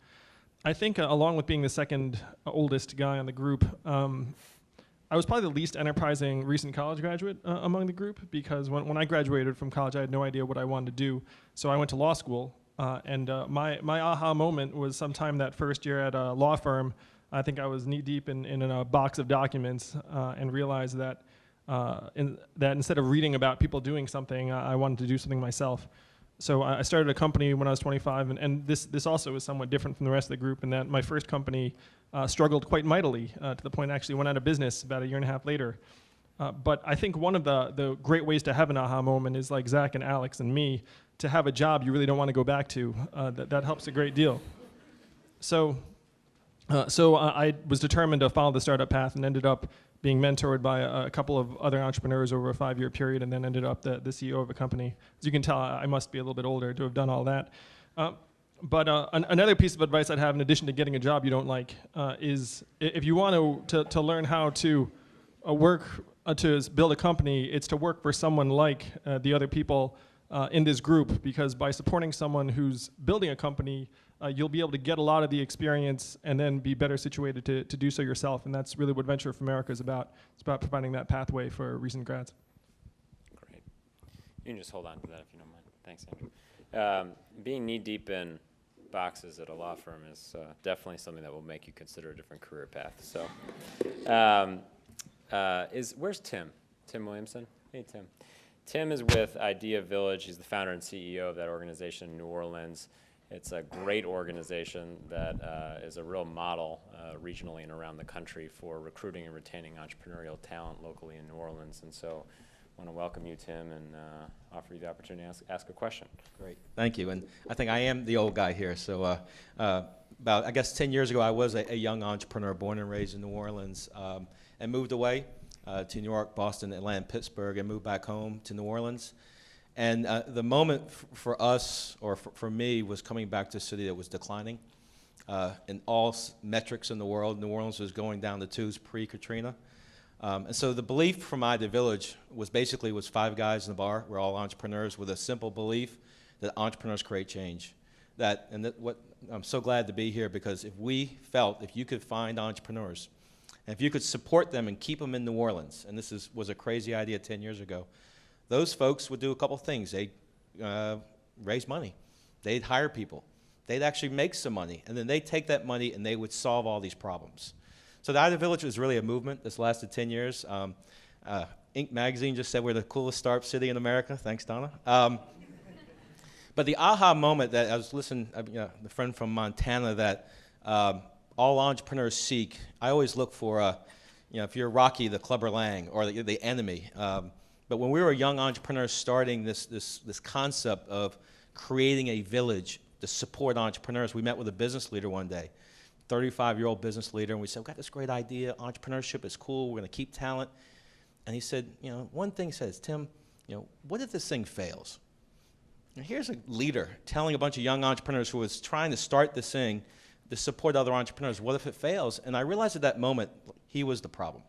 I think along with being the second oldest guy on the group, I was probably the least enterprising recent college graduate among the group, because when I graduated from college, I had no idea what I wanted to do. So I went to law school, and my aha moment was sometime that first year at a law firm. I think I was knee-deep in a box of documents and realized that that instead of reading about people doing something, I wanted to do something myself. So I started a company when I was 25, and this also is somewhat different from the rest of the group in that my first company struggled quite mightily to the point it actually went out of business about 1.5 years later. But I think one of the great ways to have an aha moment is like Zach and Alex and me, to have a job you really don't want to go back to. That helps a great deal. So I was determined to follow the startup path and ended up being mentored by a couple of other entrepreneurs over a 5-year period, and then ended up the CEO of a company. As you can tell, I must be a little bit older to have done all that. But another piece of advice I'd have, in addition to getting a job you don't like, is if you want to learn how to to build a company, it's to work for someone like the other people in this group, because by supporting someone who's building a company, you'll be able to get a lot of the experience and then be better situated to do so yourself. And that's really what Venture for America is about. It's about providing that pathway for recent grads.
Great. You can just hold on to that if you don't mind. Thanks, Andrew. Being knee-deep in boxes at a law firm is definitely something that will make you consider a different career path. So, where's Tim? Tim Williamson? Hey, Tim. Tim is with Idea Village. He's the founder and CEO of that organization in New Orleans. It's a great organization that is a real model regionally and around the country for recruiting and retaining entrepreneurial talent locally in New Orleans. And so I want to welcome you, Tim, and offer you the opportunity to ask a question.
Great, thank you. And I think I am the old guy here. So about, I guess, 10 years ago, I was a young entrepreneur born and raised in New Orleans, and moved away to New York, Boston, Atlanta, Pittsburgh, and moved back home to New Orleans. And the moment for us, or for me, was coming back to a city that was declining. In all metrics in the world, New Orleans was going down the tubes pre-Katrina. And so the belief from Idea Village was 5 guys in the bar. We're all entrepreneurs with a simple belief that entrepreneurs create change. What I'm so glad to be here, because if you could find entrepreneurs And if you could support them and keep them in New Orleans, and was a crazy idea 10 years ago, those folks would do a couple things. They'd raise money. They'd hire people. They'd actually make some money, and then they'd take that money and they would solve all these problems. So the Idea Village was really a movement that's lasted 10 years. Inc. magazine just said we're the coolest startup city in America. Thanks, Donna. But the aha moment that I was listening, the friend from Montana that all entrepreneurs seek, I always look for, if you're Rocky, the Clubber Lang, or the enemy. But when we were young entrepreneurs starting this concept of creating a village to support entrepreneurs, we met with a business leader one day, 35-year-old business leader, and we said, we've got this great idea, entrepreneurship is cool, we're going to keep talent. And he said, one thing says, Tim, what if this thing fails? And here's a leader telling a bunch of young entrepreneurs who was trying to start this thing to support other entrepreneurs, what if it fails? And I realized at that moment, he was the problem.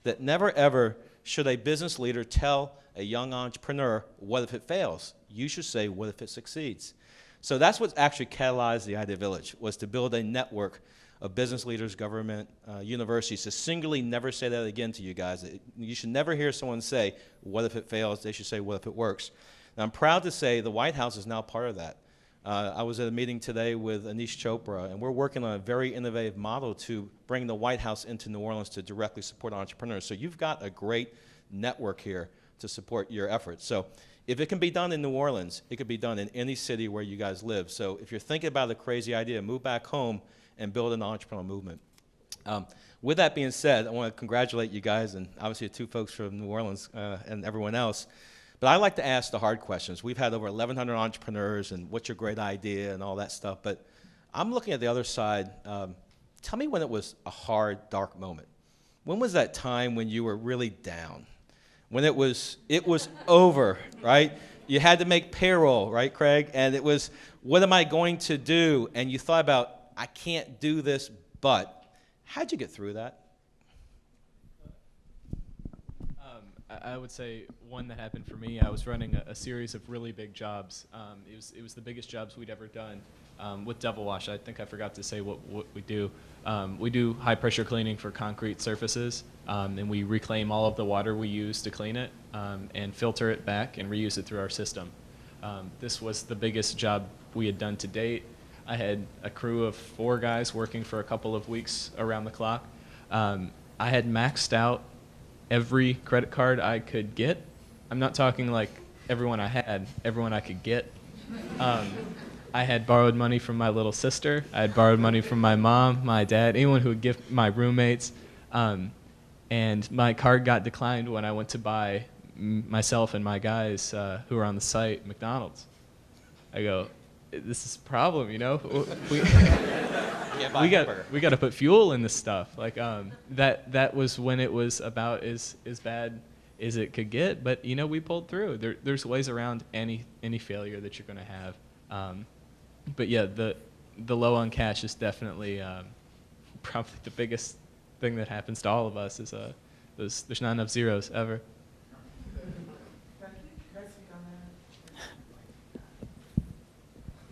That never ever should a business leader tell a young entrepreneur, what if it fails? You should say, what if it succeeds? So that's what actually catalyzed the Idea Village, was to build a network of business leaders, government, universities, to singularly never say that again to you guys. You should never hear someone say, what if it fails? They should say, what if it works? And I'm proud to say the White House is now part of that. I was at a meeting today with Anish Chopra, and we're working on a very innovative model to bring the White House into New Orleans to directly support entrepreneurs. So you've got a great network here to support your efforts. So if it can be done in New Orleans, it could be done in any city where you guys live. So if you're thinking about a crazy idea, move back home and build an entrepreneurial movement. With that being said, I want to congratulate you guys, and obviously the two folks from New Orleans and everyone else. But I like to ask the hard questions. We've had over 1,100 entrepreneurs, and what's your great idea and all that stuff. But I'm looking at the other side. Tell me when it was a hard, dark moment. When was that time when you were really down? When it was over, right? You had to make payroll, right, Craig? And it was, what am I going to do? And you thought about, I can't do this, but how'd you get through that?
I would say one that happened for me, I was running a series of really big jobs. It was the biggest jobs we'd ever done with Devil Wash. I think I forgot to say what we do. We do high pressure cleaning for concrete surfaces, and we reclaim all of the water we use to clean it and filter it back and reuse it through our system. This was the biggest job we had done to date. I had a crew of 4 guys working for a couple of weeks around the clock. I had maxed out every credit card I could get. I'm not talking like everyone I had, everyone I could get. I had borrowed money from my little sister. I had borrowed money from my mom, my dad, anyone who would give my roommates. And my card got declined when I went to buy myself and my guys who were on the site McDonald's. I go, this is a problem, we got to put fuel in this stuff. Like that was when it was about as bad as it could get. But we pulled through. There's ways around any failure that you're going to have. But yeah, the low on cash is definitely probably the biggest thing that happens to all of us. Is there's not enough zeros ever.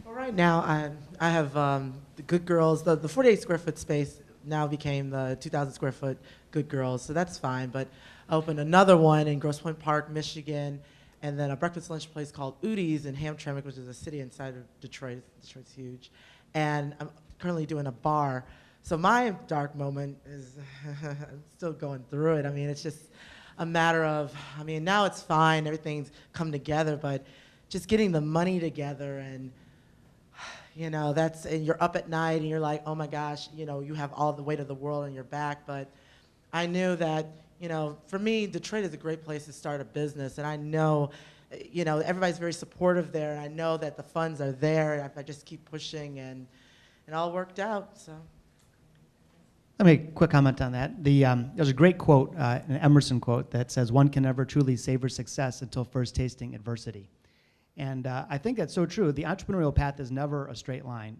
Well, right now I have the Good Girls. The 48 square foot space now became the 2,000 square foot Good Girls, so that's fine. But I opened another one in Grosse Pointe Park, Michigan, and then a breakfast lunch place called Udi's in Hamtramck, which is a city inside of Detroit. Detroit's huge. And I'm currently doing a bar. So my dark moment is I'm still going through it. I mean, it's just a matter of, now it's fine, everything's come together, but just getting the money together and, and you're up at night and you're like, oh my gosh, you have all the weight of the world on your back. But I knew that, for me, Detroit is a great place to start a business. And I know, everybody's very supportive there. And I know that the funds are there if I just keep pushing, and it all worked out, so.
Let me make a quick comment on that. There's a great quote, an Emerson quote, that says, one can never truly savor success until first tasting adversity. And I think that's so true. The entrepreneurial path is never a straight line.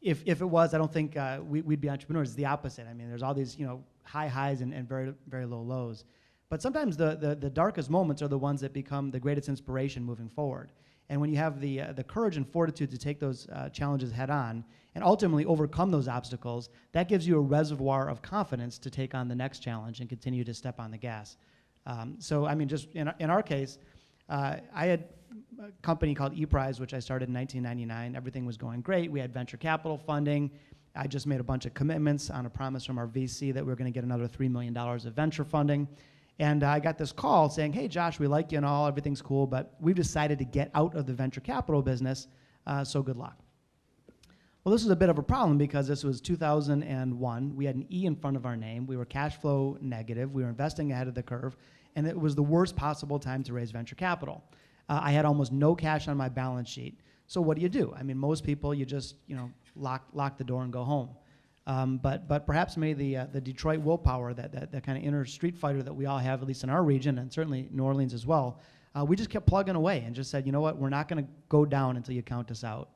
If it was, I don't think we'd be entrepreneurs. It's the opposite. There's all these high highs and very, very low lows. But sometimes the darkest moments are the ones that become the greatest inspiration moving forward. And when you have the courage and fortitude to take those challenges head on and ultimately overcome those obstacles, that gives you a reservoir of confidence to take on the next challenge and continue to step on the gas. So, I mean, just in our case, I had a company called ePrize, which I started in 1999. Everything was going great. We had venture capital funding. I just made a bunch of commitments on a promise from our VC that we were going to get another $3 million of venture funding. And I got this call saying, hey, Josh, we like you and all, everything's cool, but we've decided to get out of the venture capital business, so good luck. Well, this was a bit of a problem because this was 2001. We had an E in front of our name. We were cash flow negative. We were investing ahead of the curve, and it was the worst possible time to raise venture capital. I had almost no cash on my balance sheet. So what do? I mean, most people, you just lock the door and go home. But perhaps maybe the Detroit willpower, that kind of inner street fighter that we all have, at least in our region, and certainly New Orleans as well, we just kept plugging away and just said, you know what, we're not going to go down until you count us out.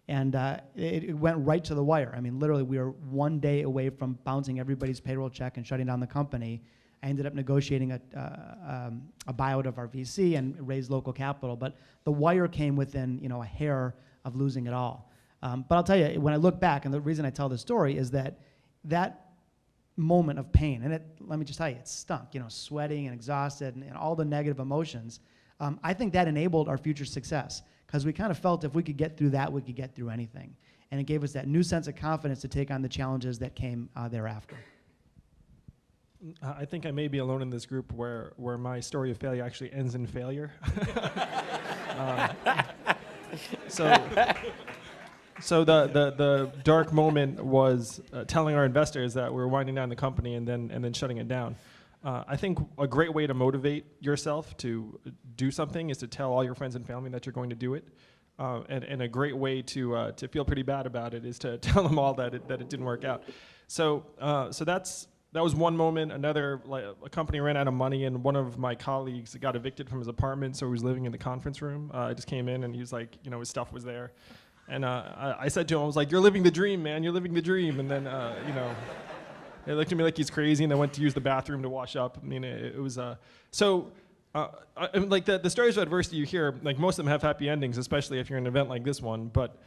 And it went right to the wire. I mean, literally, we were one day away from bouncing everybody's payroll check and shutting down the company. I ended up negotiating a buyout of our VC and raised local capital. But the wire came within a hair of losing it all. But I'll tell you, when I look back, and the reason I tell this story is that moment of pain, and let me just tell you, it stunk, sweating and exhausted and all the negative emotions. I think that enabled our future success because we kind of felt if we could get through that, we could get through anything. And it gave us that new sense of confidence to take on the challenges that came thereafter.
I think I may be alone in this group where my story of failure actually ends in failure. So the dark moment was telling our investors that we were winding down the company and then shutting it down. I think a great way to motivate yourself to do something is to tell all your friends and family that you're going to do it. And a great way to feel pretty bad about it is to tell them all that it didn't work out. So that was one moment. Another, a company ran out of money, and one of my colleagues got evicted from his apartment, so he was living in the conference room. I just came in, and he was like, his stuff was there. And I said to him, I was like, you're living the dream, man. You're living the dream. And then, they looked at me like he's crazy, and I went to use the bathroom to wash up. I mean, it was the stories of adversity you hear, like most of them have happy endings, especially if you're in an event like this one. But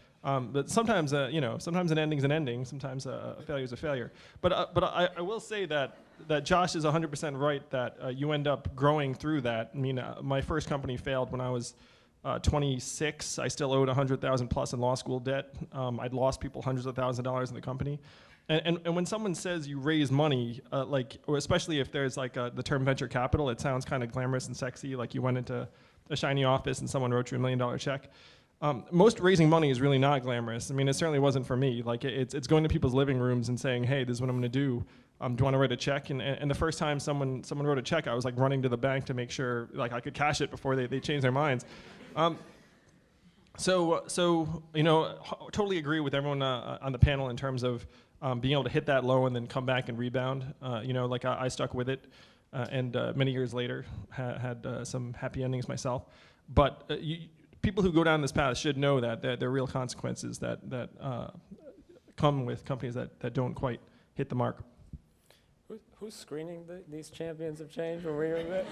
sometimes, sometimes an ending's an ending. Sometimes a failure's a failure. But I will say that Josh is 100% right that you end up growing through that. I mean, my first company failed when I was 26. I still owed $100,000 plus in law school debt. I'd lost people hundreds of thousands of dollars in the company. And when someone says you raise money, or especially if there's the term venture capital, it sounds kind of glamorous and sexy, like you went into a shiny office and someone wrote you $1 million check. Most raising money is really not glamorous. I mean, it certainly wasn't for me. It's going to people's living rooms and saying, hey, this is what I'm going to do. Do you want to write a check? And the first time someone wrote a check, I was running to the bank to make sure I could cash it before they changed their minds. Totally agree with everyone on the panel in terms of being able to hit that low and then come back and rebound. I stuck with it, and many years later had some happy endings myself. But people who go down this path should know that there are real consequences that come with companies that don't quite hit the mark.
Who's screening these champions of change when we're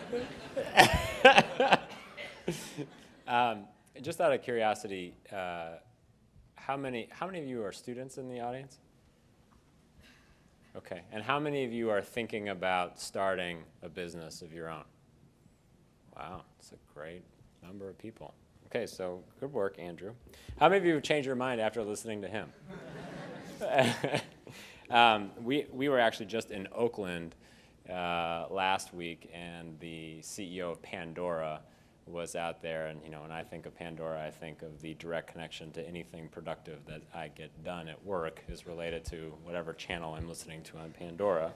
just out of curiosity, how many of you are students in the audience? Okay, and how many of you are thinking about starting a business of your own? Wow, that's a great number of people. Okay, so good work, Andrew. How many of you have changed your mind after listening to him? We were actually just in Oakland last week, and the CEO of Pandora was out there, and when I think of Pandora, I think of the direct connection to anything productive that I get done at work is related to whatever channel I'm listening to on Pandora.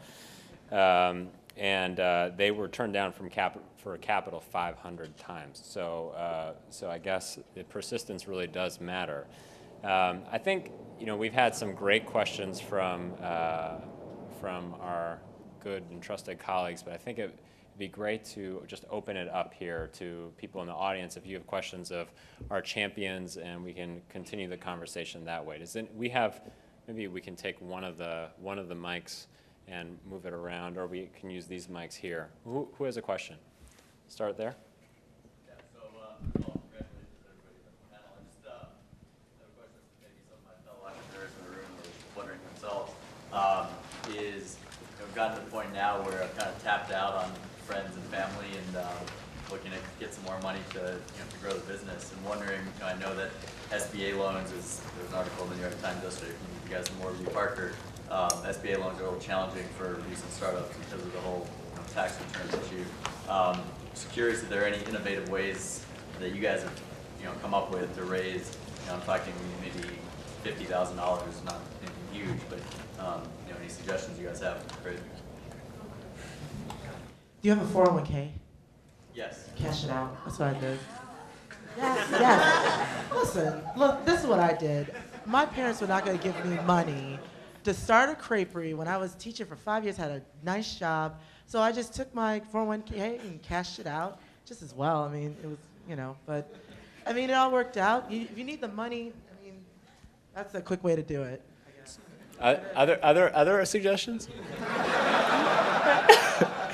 They were turned down for capital 500 times. So I guess the persistence really does matter. I think we've had some great questions from our good and trusted colleagues, but I think it'd be great to just open it up here to people in the audience if you have questions of our champions, and we can continue the conversation that way. Maybe we can take one of the mics and move it around, or we can use these mics here. Who has a question? Start there.
Yeah, congratulations everybody. business and wondering, I know that SBA loans is, there was an article in the New York Times yesterday from you guys and Morby Parker. SBA loans are a little challenging for recent startups because of the whole tax returns issue. Just curious if there are any innovative ways that you guys have come up with to raise, I'm talking maybe $50,000, not anything huge, but any suggestions you guys have? Great.
Do you have a 401k?
Yes.
Cash it out. That's what I did. Yes. Listen, look, this is what I did. My parents were not going to give me money to start a creperie when I was teaching for 5 years, had a nice job. So I just took my 401k and cashed it out just as well. I mean, it was, but I mean, it all worked out. If you need the money, I mean, that's a quick way to do it.
Other suggestions?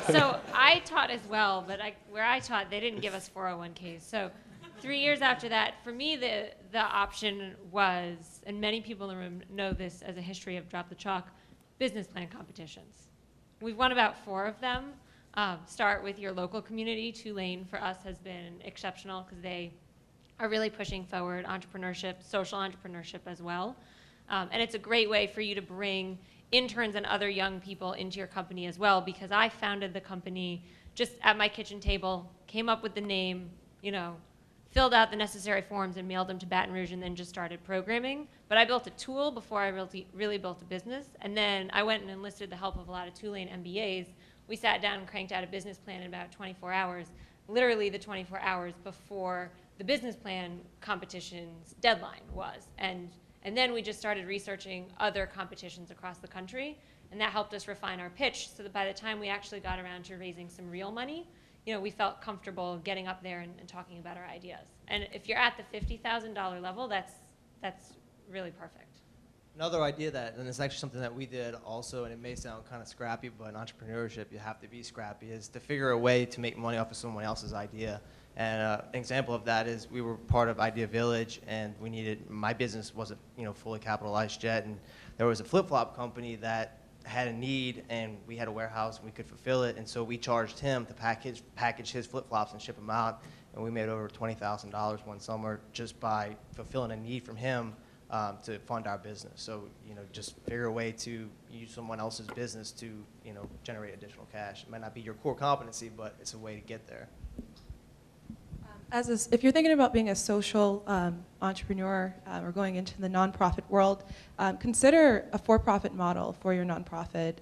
So I taught as well, but where I taught, they didn't give us 401ks. So 3 years after that, for me, the option was, and many people in the room know this as a history of Drop the Chalk, business plan competitions. We've won about 4 of them. Start with your local community. Tulane, for us, has been exceptional because they are really pushing forward entrepreneurship, social entrepreneurship as well. And it's a great way for you to bring interns and other young people into your company as well, because I founded the company just at my kitchen table, came up with the name, filled out the necessary forms and mailed them to Baton Rouge, and then just started programming. But I built a tool before I really built a business. And then I went and enlisted the help of a lot of Tulane MBAs. We sat down and cranked out a business plan in about 24 hours, literally the 24 hours before the business plan competition's deadline was. And then we just started researching other competitions across the country, and that helped us refine our pitch so that by the time we actually got around to raising some real money, we felt comfortable getting up there and talking about our ideas. And if you're at the $50,000 level, that's really perfect.
Another idea and it's actually something that we did also, and it may sound kind of scrappy, but in entrepreneurship, you have to be scrappy, is to figure a way to make money off of someone else's idea. And an example of that is we were part of Idea Village, and my business wasn't, fully capitalized yet, and there was a flip-flop company that had a need, and we had a warehouse, and we could fulfill it, and so we charged him to package his flip-flops and ship them out, and we made over $20,000 one summer just by fulfilling a need from him to fund our business. So, just figure a way to use someone else's business to, generate additional cash. It might not be your core competency, but it's a way to get there.
If you're thinking about being a social entrepreneur or going into the nonprofit world, consider a for-profit model for your nonprofit.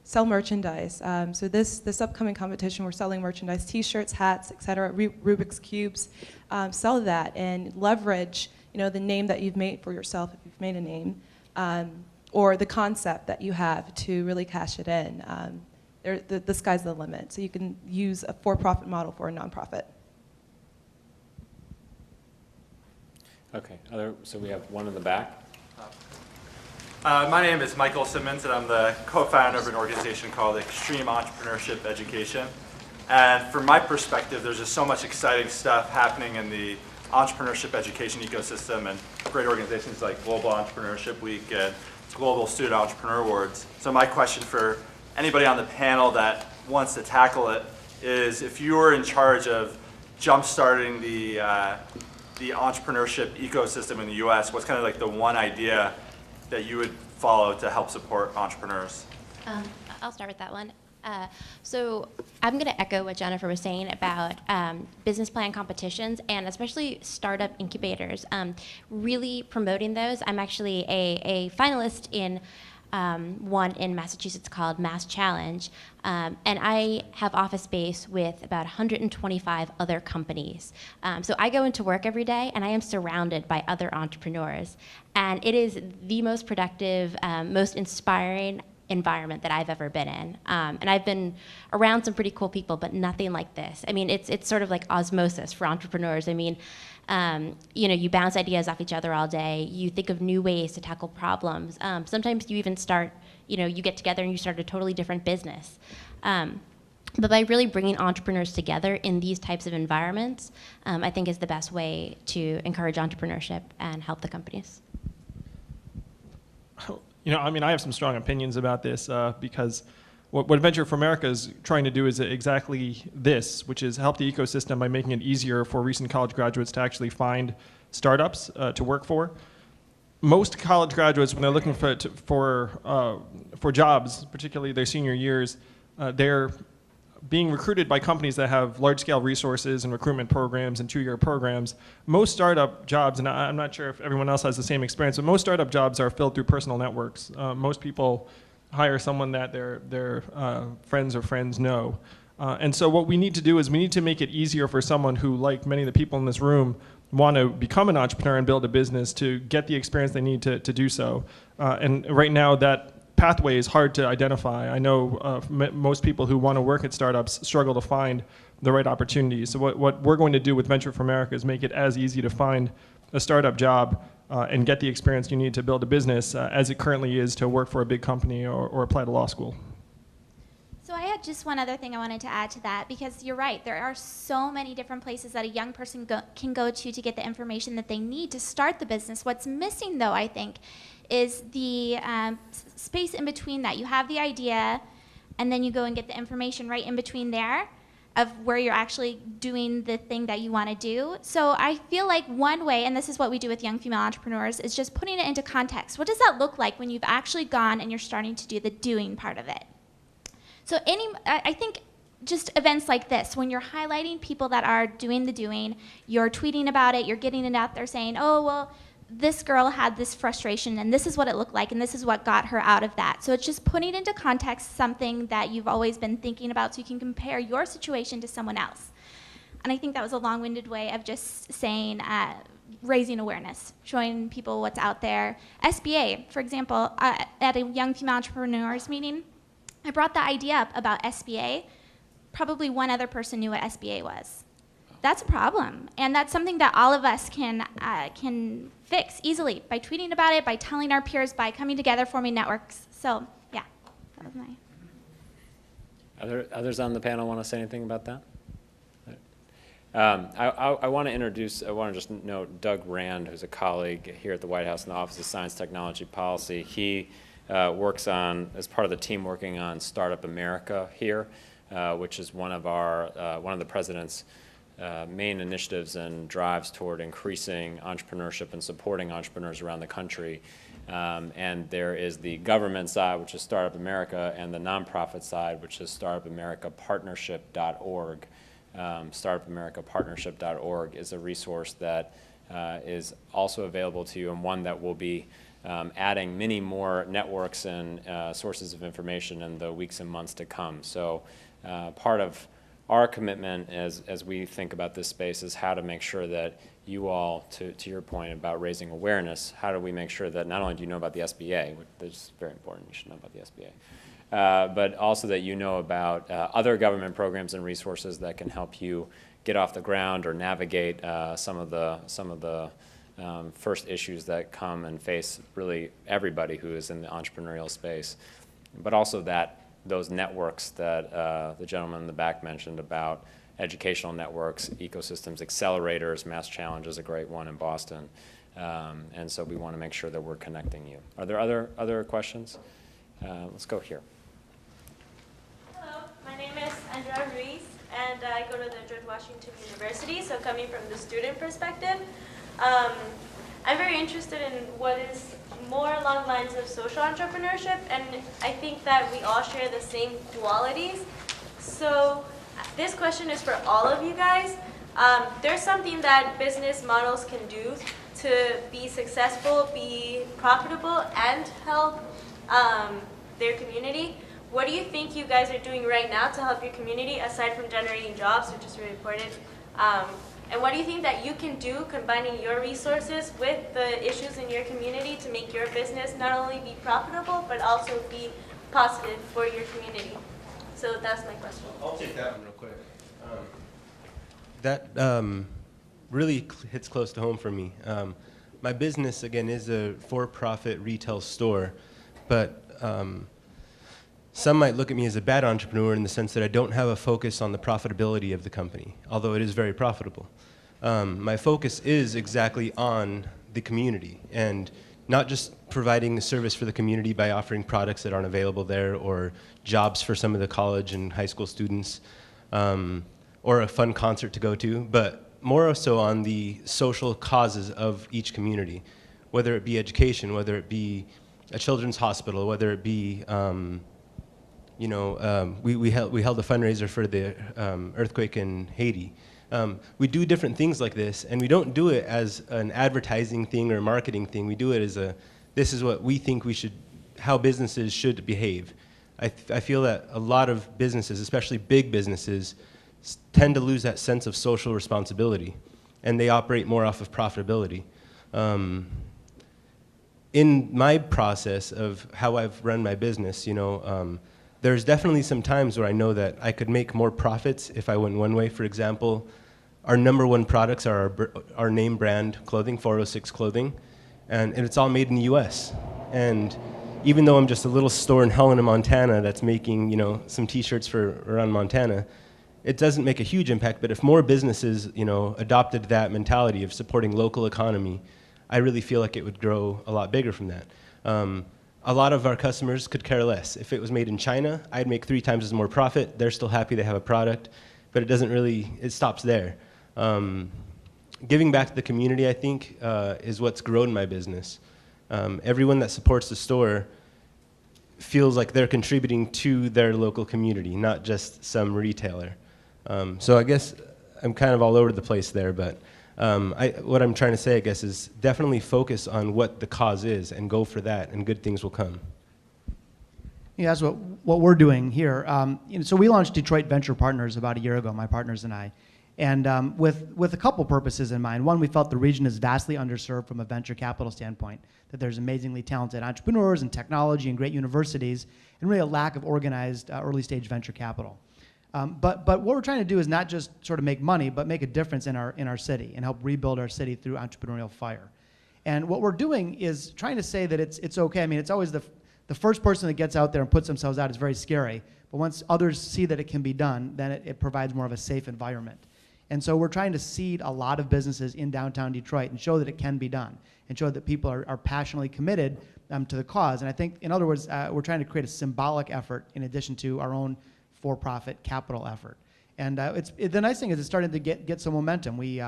Sell merchandise. So this upcoming competition, we're selling merchandise, T-shirts, hats, etc., Rubik's Cubes. Sell that and leverage, the name that you've made for yourself, if you've made a name, or the concept that you have to really cash it in. The sky's the limit. So you can use a for-profit model for a nonprofit.
Okay, so we have one in the back.
My name is Michael Simmons, and I'm the co-founder of an organization called Extreme Entrepreneurship Education. And from my perspective, there's just so much exciting stuff happening in the entrepreneurship education ecosystem, and great organizations like Global Entrepreneurship Week and Global Student Entrepreneur Awards. So my question for anybody on the panel that wants to tackle it is, if you were in charge of jump-starting the entrepreneurship ecosystem in the U.S., what's kind of like the one idea that you would follow to help support entrepreneurs?
I'll start with that one. So I'm going to echo what Jennifer was saying about business plan competitions and especially startup incubators. Really promoting those. I'm actually a finalist in one in Massachusetts called Mass Challenge, and I have office space with about 125 other companies. So I go into work every day and I am surrounded by other entrepreneurs, and it is the most productive, most inspiring environment that I've ever been in. And I've been around some pretty cool people, but nothing like this. I mean, it's sort of like osmosis for entrepreneurs. I mean, you bounce ideas off each other all day. You think of new ways to tackle problems. Sometimes you even start, you get together and you start a totally different business. But by really bringing entrepreneurs together in these types of environments, I think is the best way to encourage entrepreneurship and help the companies.
I mean, I have some strong opinions about this because what Venture for America is trying to do is exactly this, which is help the ecosystem by making it easier for recent college graduates to actually find startups to work for. Most college graduates, when they're looking for jobs, particularly their senior years, they're being recruited by companies that have large-scale resources and recruitment programs and 2-year programs. Most startup jobs, and I'm not sure if everyone else has the same experience, but most startup jobs are filled through personal networks. Most people hire someone that their friends or friends know. And so what we need to do is we need to make it easier for someone who, like many of the people in this room, want to become an entrepreneur and build a business to get the experience they need to do so. And right now that pathway is hard to identify. I know most people who want to work at startups struggle to find the right opportunities. So what we're going to do with Venture for America is make it as easy to find a startup job and get the experience you need to build a business as it currently is to work for a big company or apply to law school.
So I had just one other thing I wanted to add to that, because you're right, there are so many different places that a young person can go to get the information that they need to start the business. What's missing, though, I think, is the space in between that. You have the idea, and then you go and get the information right in between there of where you're actually doing the thing that you want to do. So I feel like one way, and this is what we do with young female entrepreneurs, is just putting it into context. What does that look like when you've actually gone and you're starting to do the doing part of it? So I think just events like this, when you're highlighting people that are doing the doing, you're tweeting about it, you're getting it out there saying, oh, well, this girl had this frustration and this is what it looked like and this is what got her out of that. So it's just putting into context something that you've always been thinking about so you can compare your situation to someone else. And I think that was a long-winded way of just saying, raising awareness, showing people what's out there. SBA, for example, at a young female entrepreneurs meeting, I brought the idea up about SBA. Probably one other person knew what SBA was. That's a problem, and that's something that all of us can fix easily by tweeting about it, by telling our peers, by coming together, forming networks. So, yeah, that was my.
Others on the panel want to say anything about that? I want to just note Doug Rand, who's a colleague here at the White House in the Office of Science, Technology Policy. He works on, as part of the team working on Startup America here, which is one of the president's main initiatives and drives toward increasing entrepreneurship and supporting entrepreneurs around the country. And there is the government side, which is Startup America, and the nonprofit side, which is StartupAmericaPartnership.org. StartupAmericaPartnership.org is a resource that is also available to you, and one that will be adding many more networks and sources of information in the weeks and months to come. So part of our commitment as we think about this space is how to make sure that you all, to your point about raising awareness, how do we make sure that not only do you know about the SBA, which is very important, you should know about the SBA, but also that you know about other government programs and resources that can help you get off the ground or navigate some of the first issues that come and face really everybody who is in the entrepreneurial space, but also that those networks that the gentleman in the back mentioned about educational networks, ecosystems, accelerators. Mass Challenge is a great one in Boston. And so we want to make sure that we're connecting you. Are there other questions? Let's go here.
Hello, my name is Andrea Ruiz, and I go to the George Washington University, so coming from the student perspective, I'm very interested in what is more along the lines of social entrepreneurship, and I think that we all share the same qualities. So this question is for all of you guys. There's something that business models can do to be successful, be profitable, and help their community. What do you think you guys are doing right now to help your community, aside from generating jobs, which is really important? And what do you think that you can do, combining your resources with the issues in your community, to make your business not only be profitable, but also be positive for your community? So that's my question.
I'll take that one real quick. That really hits close to home for me. My business, again, is a for-profit retail store, but some might look at me as a bad entrepreneur in the sense that I don't have a focus on the profitability of the company, although it is very profitable. My focus is exactly on the community and not just providing a service for the community by offering products that aren't available there, or jobs for some of the college and high school students, or a fun concert to go to, but more so on the social causes of each community, whether it be education, whether it be a children's hospital, whether it be, we held a fundraiser for the earthquake in Haiti. We do different things like this, and we don't do it as an advertising thing or a marketing thing. We do it as this is what we think how businesses should behave. I feel that a lot of businesses, especially big businesses, tend to lose that sense of social responsibility, and they operate more off of profitability. In my process of how I've run my business, there's definitely some times where I know that I could make more profits if I went one way. For example, our #1 products are our name brand clothing, 406 Clothing, and it's all made in the U.S. And even though I'm just a little store in Helena, Montana that's making some T-shirts for around Montana, it doesn't make a huge impact. But if more businesses adopted that mentality of supporting local economy, I really feel like it would grow a lot bigger from that. A lot of our customers could care less. If it was made in China, I'd make 3 times as more profit. They're still happy they have a product, but it stops there. Giving back to the community, I think, is what's grown my business. Everyone that supports the store feels like they're contributing to their local community, not just some retailer. So I guess I'm kind of all over the place there, but what I'm trying to say, I guess, is definitely focus on what the cause is and go for that, and good things will come.
Yeah, that's what we're doing here. So we launched Detroit Venture Partners about a year ago, my partners and I, and with a couple purposes in mind. One, we felt the region is vastly underserved from a venture capital standpoint, that there's amazingly talented entrepreneurs and technology and great universities, and really a lack of organized early stage venture capital. But what we're trying to do is not just sort of make money, but make a difference in our city and help rebuild our city through entrepreneurial fire. And what we're doing is trying to say that it's okay. I mean, it's always the first person that gets out there and puts themselves out is very scary. But once others see that it can be done, then it provides more of a safe environment. And so we're trying to seed a lot of businesses in downtown Detroit and show that it can be done, and show that people are passionately committed to the cause. And I think, in other words, we're trying to create a symbolic effort in addition to our own for-profit capital effort. And the nice thing is it's starting to get some momentum. We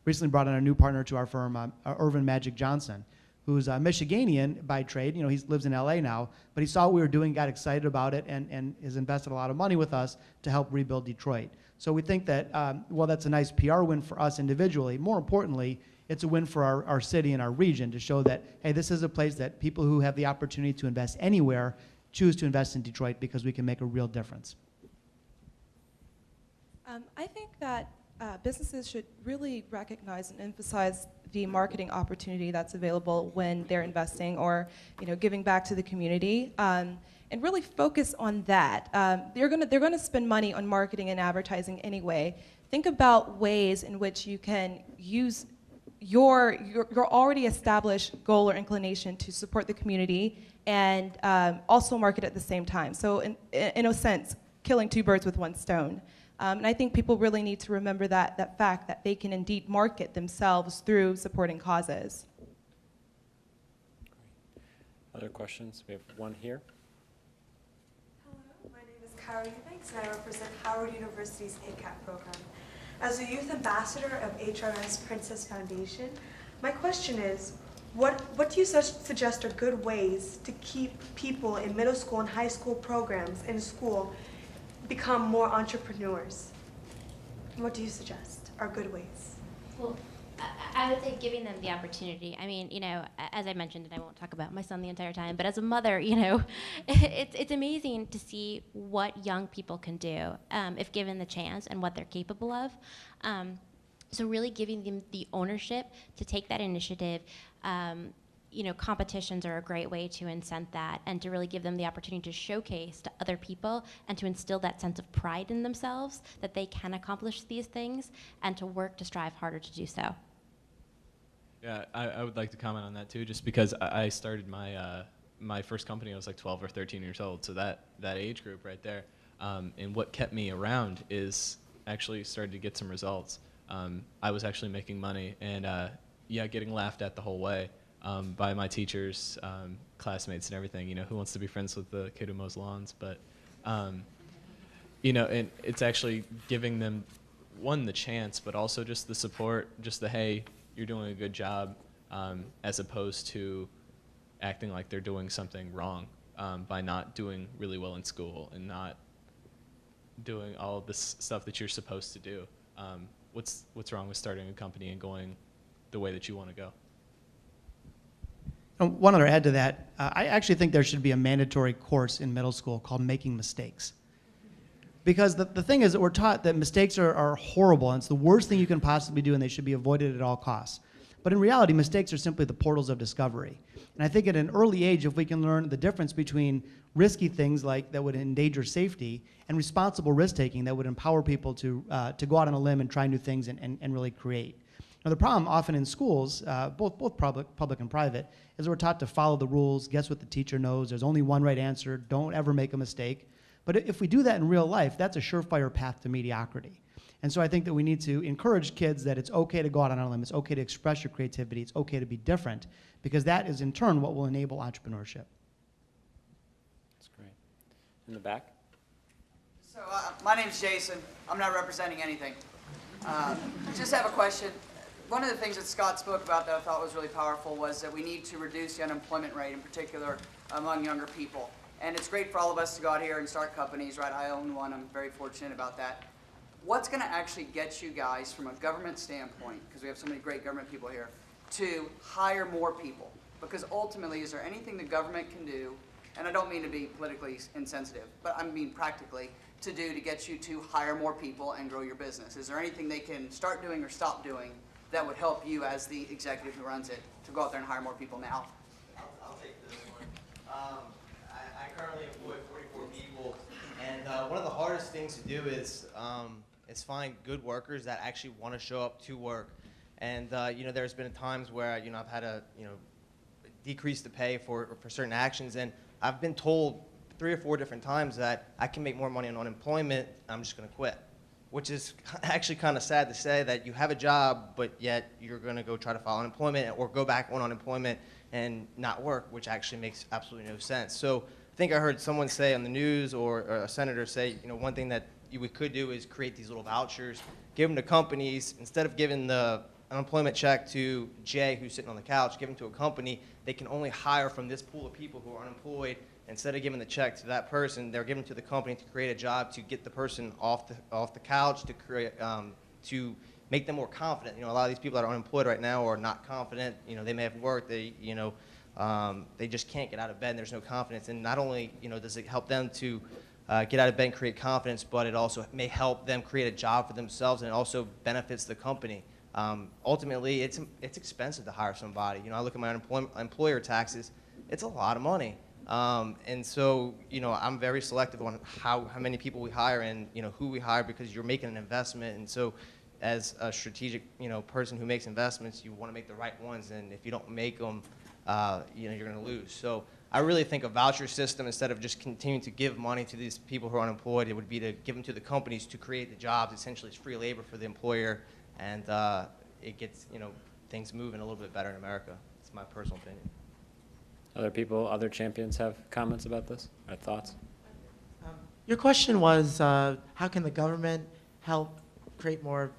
recently brought in a new partner to our firm, Irvin Magic Johnson, who's a Michiganian by trade. He lives in LA now, but he saw what we were doing, got excited about it, and has invested a lot of money with us to help rebuild Detroit. So we think that, while that's a nice PR win for us individually, more importantly, it's a win for our city and our region to show that, hey, this is a place that people who have the opportunity to invest anywhere choose to invest in Detroit because we can make a real difference.
I think that businesses should really recognize and emphasize the marketing opportunity that's available when they're investing or giving back to the community, and really focus on that. They're gonna spend money on marketing and advertising anyway. Think about ways in which you can use your already established goal or inclination to support the community and also market at the same time. So in a sense, killing 2 birds with 1 stone. And I think people really need to remember that fact that they can indeed market themselves through supporting causes.
Other questions? We have one here.
Hello, my name is Kyra Eubanks, and I represent Howard University's ACAP program. As a youth ambassador of HRN's Princess Foundation, my question is, what do you suggest are good ways to keep people in middle school and high school programs in school become more entrepreneurs? What do you suggest are good ways?
Well, I would say giving them the opportunity. I mean, as I mentioned, and I won't talk about my son the entire time, but as a mother, it's amazing to see what young people can do if given the chance and what they're capable of. So really giving them the ownership to take that initiative. Competitions are a great way to incent that and to really give them the opportunity to showcase to other people and to instill that sense of pride in themselves that they can accomplish these things and to work to strive harder to do so.
Yeah, I would like to comment on that too, just because I started my first company, I was like 12 or 13 years old, so that age group right there. And what kept me around is actually started to get some results. I was actually making money and getting laughed at the whole way. by my teachers, classmates, and everything. You know, who wants to be friends with the kid who mows lawns? But you know, and it's actually giving them, one, the chance, but also just the support, just the, hey, you're doing a good job, as opposed to acting like they're doing something wrong by not doing really well in school and not doing all of this stuff that you're supposed to do. What's wrong with starting a company and going the way that you want to go?
One other add to that, I actually think there should be a mandatory course in middle school called Making Mistakes. Because the thing is that we're taught that mistakes are horrible, and it's the worst thing you can possibly do, and they should be avoided at all costs. But in reality, mistakes are simply the portals of discovery. And I think at an early age, if we can learn the difference between risky things like that would endanger safety and responsible risk-taking that would empower people to go out on a limb and try new things and really create. Now, the problem often in schools, both public and private, is we're taught to follow the rules, guess what the teacher knows, there's only one right answer, don't ever make a mistake. But if we do that in real life, that's a surefire path to mediocrity. And so I think that we need to encourage kids that it's okay to go out on a limb, it's okay to express your creativity, it's okay to be different, because that is in turn what will enable entrepreneurship.
That's great. In the back?
So my name's Jason. I'm not representing anything. Just have a question. One of the things that Scott spoke about that I thought was really powerful was that we need to reduce the unemployment rate, in particular among younger people. And it's great for all of us to go out here and start companies, right? I own one. I'm very fortunate about that. What's going to actually get you guys, from a government standpoint, because we have so many great government people here, to hire more people? Because ultimately, is there anything the government can do, and I don't mean to be politically insensitive, but I mean practically, to do to get you to hire more people and grow your business? Is there anything they can start doing or stop doing that would help you as the executive who runs it to go out there and hire more people now?
I'll take this one. I currently employ 44 people, and one of the hardest things to do is find good workers that actually want to show up to work. And you know, there's been times where I've had to decrease the pay for certain actions, and I've been told 3 or 4 different times that I can make more money on unemployment. I'm just going to quit, which is actually kind of sad to say, that you have a job, but yet you're going to go try to file unemployment or go back on unemployment and not work, which actually makes absolutely no sense. So I think I heard someone say on the news, or a senator say, one thing that we could do is create these little vouchers, give them to companies. Instead of giving the unemployment check to Jay, who's sitting on the couch, give them to a company. They can only hire from this pool of people who are unemployed. Instead of giving the check to that person, they're giving to the company to create a job, to get the person off the couch, to create to make them more confident. A lot of these people that are unemployed right now are not confident. They may have worked. They just can't get out of bed, and there's no confidence. And not only does it help them to get out of bed and create confidence, but it also may help them create a job for themselves, and it also benefits the company. Ultimately, it's expensive to hire somebody. I look at my employer taxes; it's a lot of money. And so, I'm very selective on how many people we hire and who we hire, because you're making an investment. And so, as a strategic person who makes investments, you want to make the right ones. And if you don't make them, you're going to lose. So I really think a voucher system, instead of just continuing to give money to these people who are unemployed, it would be to give them to the companies to create the jobs. Essentially, it's free labor for the employer, and it gets things moving a little bit better in America. It's my personal opinion.
Other people, other champions have comments about this or thoughts?
Your question was, how can the government help create more?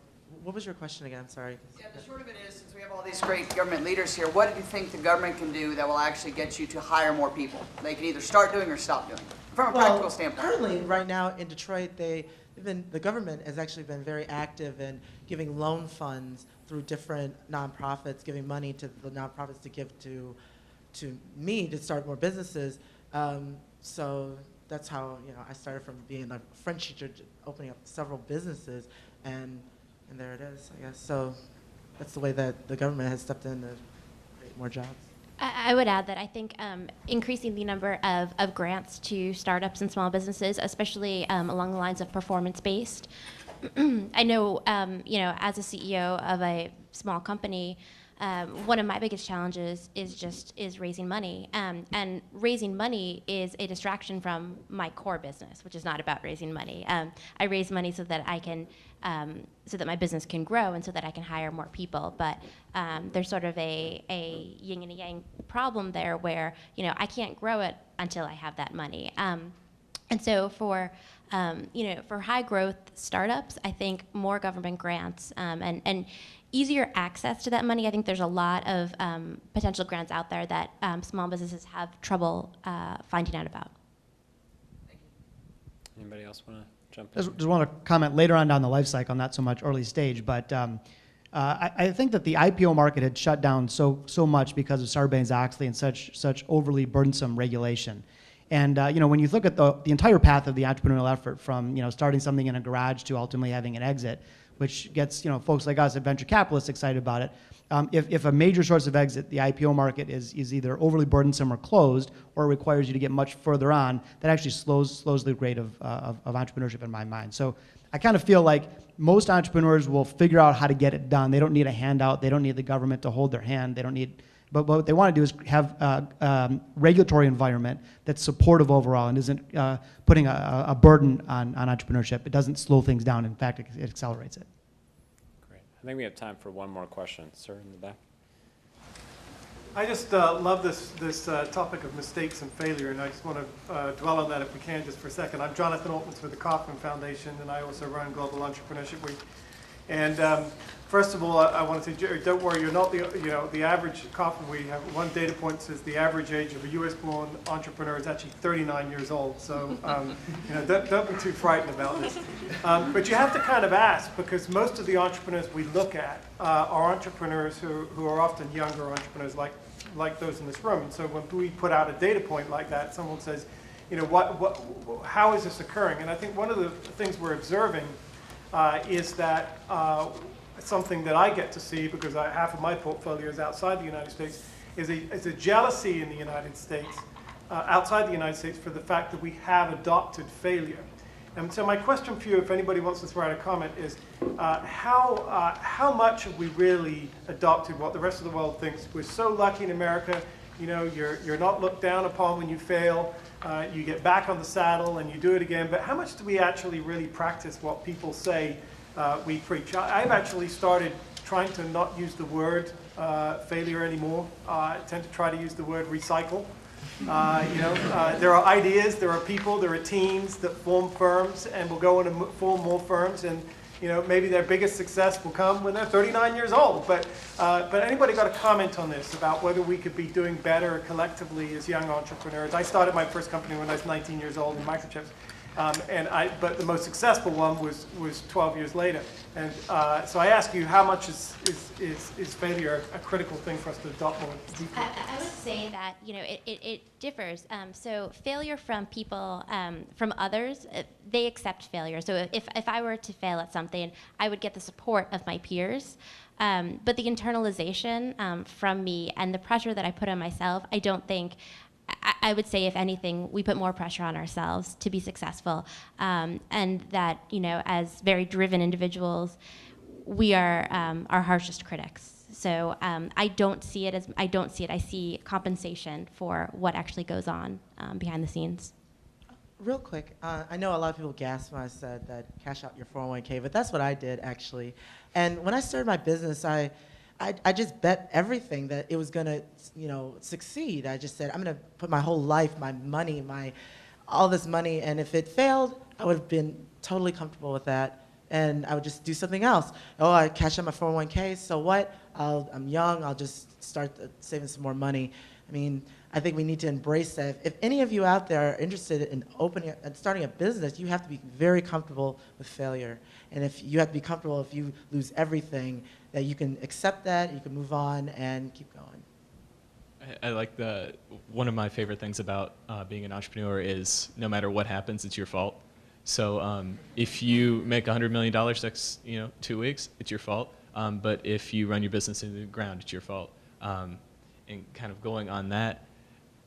What was your question again? Sorry.
Yeah, the short of it is, since we have all these great government leaders here, what do you think the government can do that will actually get you to hire more people? They can either start doing or stop doing, from a practical standpoint.
Currently, right now in Detroit, the government has actually been very active in giving loan funds through different nonprofits, giving money to the nonprofits to give to me to start more businesses. So that's how I started, from being a French teacher, opening up several businesses, and there it is, I guess. So that's the way that the government has stepped in to create more jobs.
I would add that I think increasing the number of grants to startups and small businesses, especially along the lines of performance-based. I know, as a CEO of a small company, one of my biggest challenges is raising money. And raising money is a distraction from my core business, which is not about raising money. I raise money so that I can, so that my business can grow and so that I can hire more people. But there's sort of a yin and yang problem there where, you know, I can't grow it until I have that money. And so for, you know, for high growth startups, I think more government grants and easier access to that money. I think there's a lot of potential grants out there that small businesses have trouble finding out about.
Anybody else want to jump in?
Just want to comment later on down the life cycle, not so much early stage, but I think that the IPO market had shut down so much because of Sarbanes-Oxley and such overly burdensome regulation. And you know, when you look at the entire path of the entrepreneurial effort, from, you know, starting something in a garage to ultimately having an exit, which gets, you know, folks like us at venture capitalists excited about it. If a major source of exit, the IPO market, is either overly burdensome or closed, or requires you to get much further on, that actually slows the rate of entrepreneurship in my mind. So I kind of feel like most entrepreneurs will figure out how to get it done. They don't need a handout. They don't need the government to hold their hand. They don't need. But what they want to do is have a regulatory environment that's supportive overall and isn't putting a burden on entrepreneurship. It doesn't slow things down. In fact, it accelerates it.
Great. I think we have time for one more question. Sir, in the back.
I just love this topic of mistakes and failure, and I just want to dwell on that if we can just for a second. I'm Jonathan Altmans with the Kauffman Foundation, and I also run Global Entrepreneurship Week. And first of all, I want to say, Jerry, don't worry, you're not the average Kauffman. We have one data point says the average age of a U.S.-born entrepreneur is actually 39 years old. So you know, don't be too frightened about this. But you have to kind of ask, because most of the entrepreneurs we look at are entrepreneurs who are often younger entrepreneurs, like those in this room. And so when we put out a data point like that, someone says, you know, how is this occurring? And I think one of the things we're observing is that something that I get to see, because half of my portfolio is outside the United States, is a jealousy in the United States, outside the United States, for the fact that we have adopted failure. And so my question for you, if anybody wants to throw out a comment, is how much have we really adopted what the rest of the world thinks? We're so lucky in America, you know, you're not looked down upon when you fail. You get back on the saddle and you do it again. But how much do we actually really practice what people say we preach? I've actually started trying to not use the word failure anymore. I tend to try to use the word recycle. You know, there are ideas, there are people, there are teams that form firms and will go on and form more firms. And you know, maybe their biggest success will come when they're 39 years old. But anybody got a comment on this about whether we could be doing better collectively as young entrepreneurs? I started my first company when I was 19 years old in microchips. But the most successful one was 12 years later. And so I ask you, how much is failure a critical thing for us to adopt more deeply?
I would say that, you know, it differs. So failure from people, from others, they accept failure. So if I were to fail at something, I would get the support of my peers. But the internalization from me and the pressure that I put on myself, I don't think, I would say, if anything, we put more pressure on ourselves to be successful, and that, you know, as very driven individuals, we are our harshest critics. So I don't see it. I see compensation for what actually goes on behind the scenes.
Real quick, I know a lot of people gasped when I said that cash out your 401k, but that's what I did actually. And when I started my business, I just bet everything that it was gonna, you know, succeed. I just said, I'm gonna put my whole life, my money, all this money, and if it failed, I would have been totally comfortable with that, and I would just do something else. Oh, I cash out my 401k, so what? I'm young, I'll just start saving some more money. I mean, I think we need to embrace that. If any of you out there are interested in opening and starting a business, you have to be very comfortable with failure. And if you have to be comfortable if you lose everything, that you can accept that, you can move on and keep going.
I like one of my favorite things about being an entrepreneur is no matter what happens, it's your fault. So if you make $100 million next 2 weeks, it's your fault. But if you run your business into the ground, it's your fault. And kind of going on that,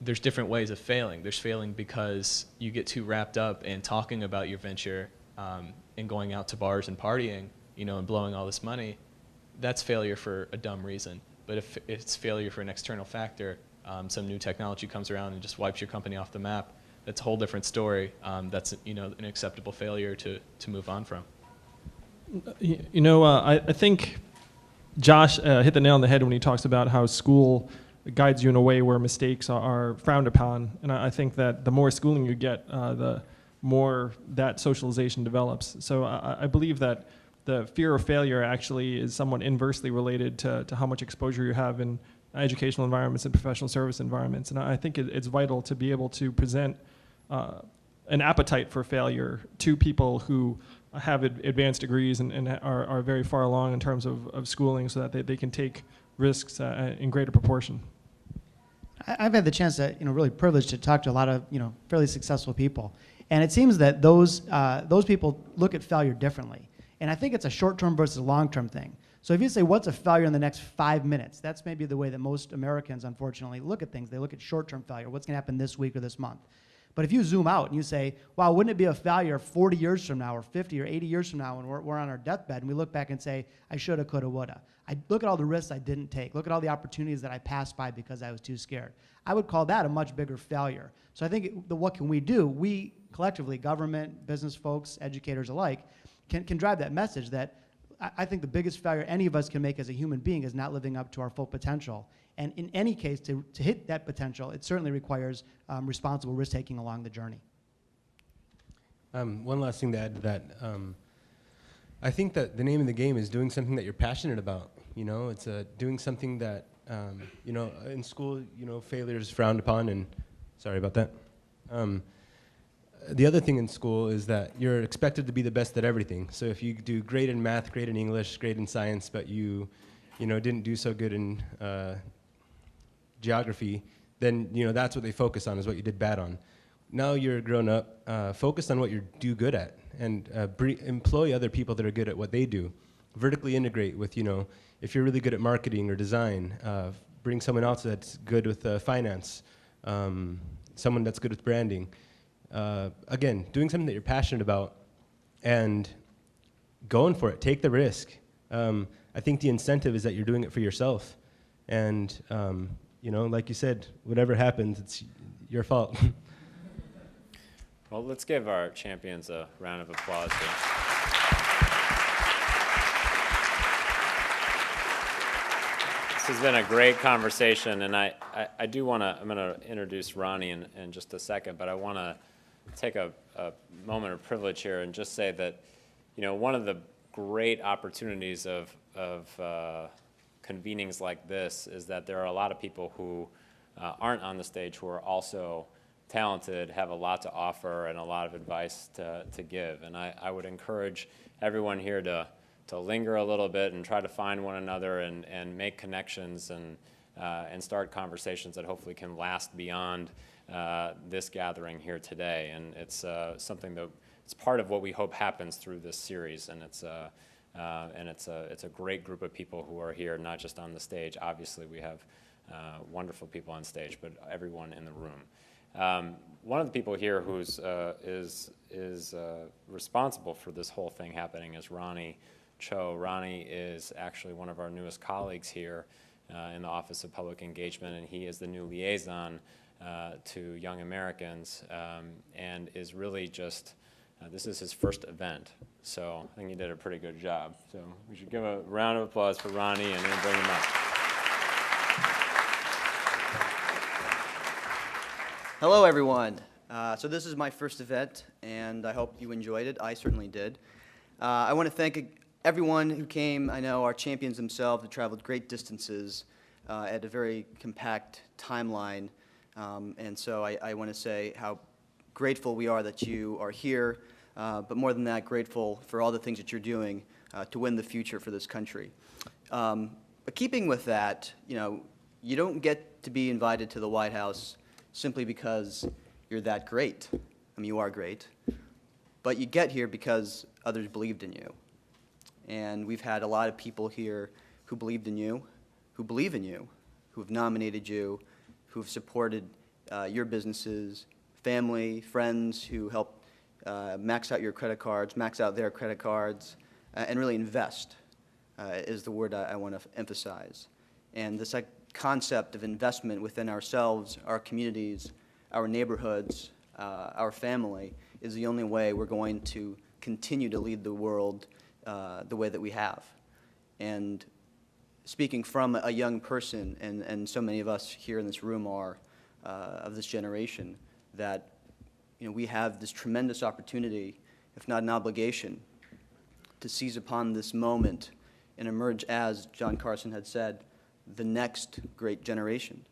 there's different ways of failing. There's failing because you get too wrapped up in talking about your venture and going out to bars and partying, and blowing all this money. That's failure for a dumb reason. But if it's failure for an external factor, some new technology comes around and just wipes your company off the map, that's a whole different story. That's an acceptable failure to move on from.
I think Josh hit the nail on the head when he talks about how school guides you in a way where mistakes are frowned upon. And I think that the more schooling you get, the more that socialization develops. So I believe that the fear of failure actually is somewhat inversely related to how much exposure you have in educational environments and professional service environments. And I think it's vital to be able to present an appetite for failure to people who have advanced degrees and are very far along in terms of schooling, so that they can take risks in greater proportion.
I've had the chance to, really privileged to talk to a lot of, fairly successful people. And it seems that those people look at failure differently. And I think it's a short-term versus long-term thing. So if you say, what's a failure in the next 5 minutes? That's maybe the way that most Americans, unfortunately, look at things. They look at short-term failure. What's going to happen this week or this month? But if you zoom out and you say, wow, wouldn't it be a failure 40 years from now or 50 or 80 years from now when we're on our deathbed and we look back and say, I shoulda, coulda, woulda. I look at all the risks I didn't take. Look at all the opportunities that I passed by because I was too scared. I would call that a much bigger failure. So I think what can we do? We collectively, government, business folks, educators alike, can drive that message that I think the biggest failure any of us can make as a human being is not living up to our full potential. And in any case, to hit that potential, it certainly requires responsible risk-taking along the journey.
One last thing to add to that. I think that the name of the game is doing something that you're passionate about. It's doing something that, in school, failure is frowned upon, and sorry about that. The other thing in school is that you're expected to be the best at everything. So if you do great in math, great in English, great in science, but you didn't do so good in geography, then that's what they focus on, is what you did bad on. Now you're grown up, focus on what you do good at, and employ other people that are good at what they do. Vertically integrate with, if you're really good at marketing or design, bring someone else that's good with finance, someone that's good with branding. Again, doing something that you're passionate about and going for it. Take the risk. I think the incentive is that you're doing it for yourself. And, like you said, whatever happens, it's your fault.
Well, let's give our champions a round of applause here. This has been a great conversation, and I do want to, I'm going to introduce Ronnie in just a second, but I want to take a moment of privilege here and just say that, one of the great opportunities of convenings like this is that there are a lot of people who aren't on the stage who are also talented, have a lot to offer, and a lot of advice to give. And I would encourage everyone here to linger a little bit and try to find one another and make connections and start conversations that hopefully can last beyond this gathering here today. And it's something that it's part of what we hope happens through this series. And it's a great group of people who are here, not just on the stage. Obviously, we have wonderful people on stage, but everyone in the room. One of the people here who's is responsible for this whole thing happening is Ronnie Cho. Ronnie is actually one of our newest colleagues here in the Office of Public Engagement, and he is the new liaison to Young Americans, and is really just, this is his first event, so I think he did a pretty good job. So we should give a round of applause for Ronnie and then bring him up.
Hello, everyone. So this is my first event, and I hope you enjoyed it. I certainly did. I want to thank everyone who came. I know our champions themselves have traveled great distances at a very compact timeline. And so I want to say how grateful we are that you are here, but more than that, grateful for all the things that you're doing to win the future for this country. But keeping with that, you don't get to be invited to the White House simply because you're that great. I mean, you are great. But you get here because others believed in you. And we've had a lot of people here who believed in you, who believe in you, who have nominated you, who have supported your businesses, family, friends who help max out your credit cards, max out their credit cards, and really invest is the word I want to emphasize. And this concept of investment within ourselves, our communities, our neighborhoods, our family is the only way we're going to continue to lead the world the way that we have. And speaking from a young person, and so many of us here in this room are of this generation, that we have this tremendous opportunity, if not an obligation, to seize upon this moment and emerge as, John Carson had said, the next great generation.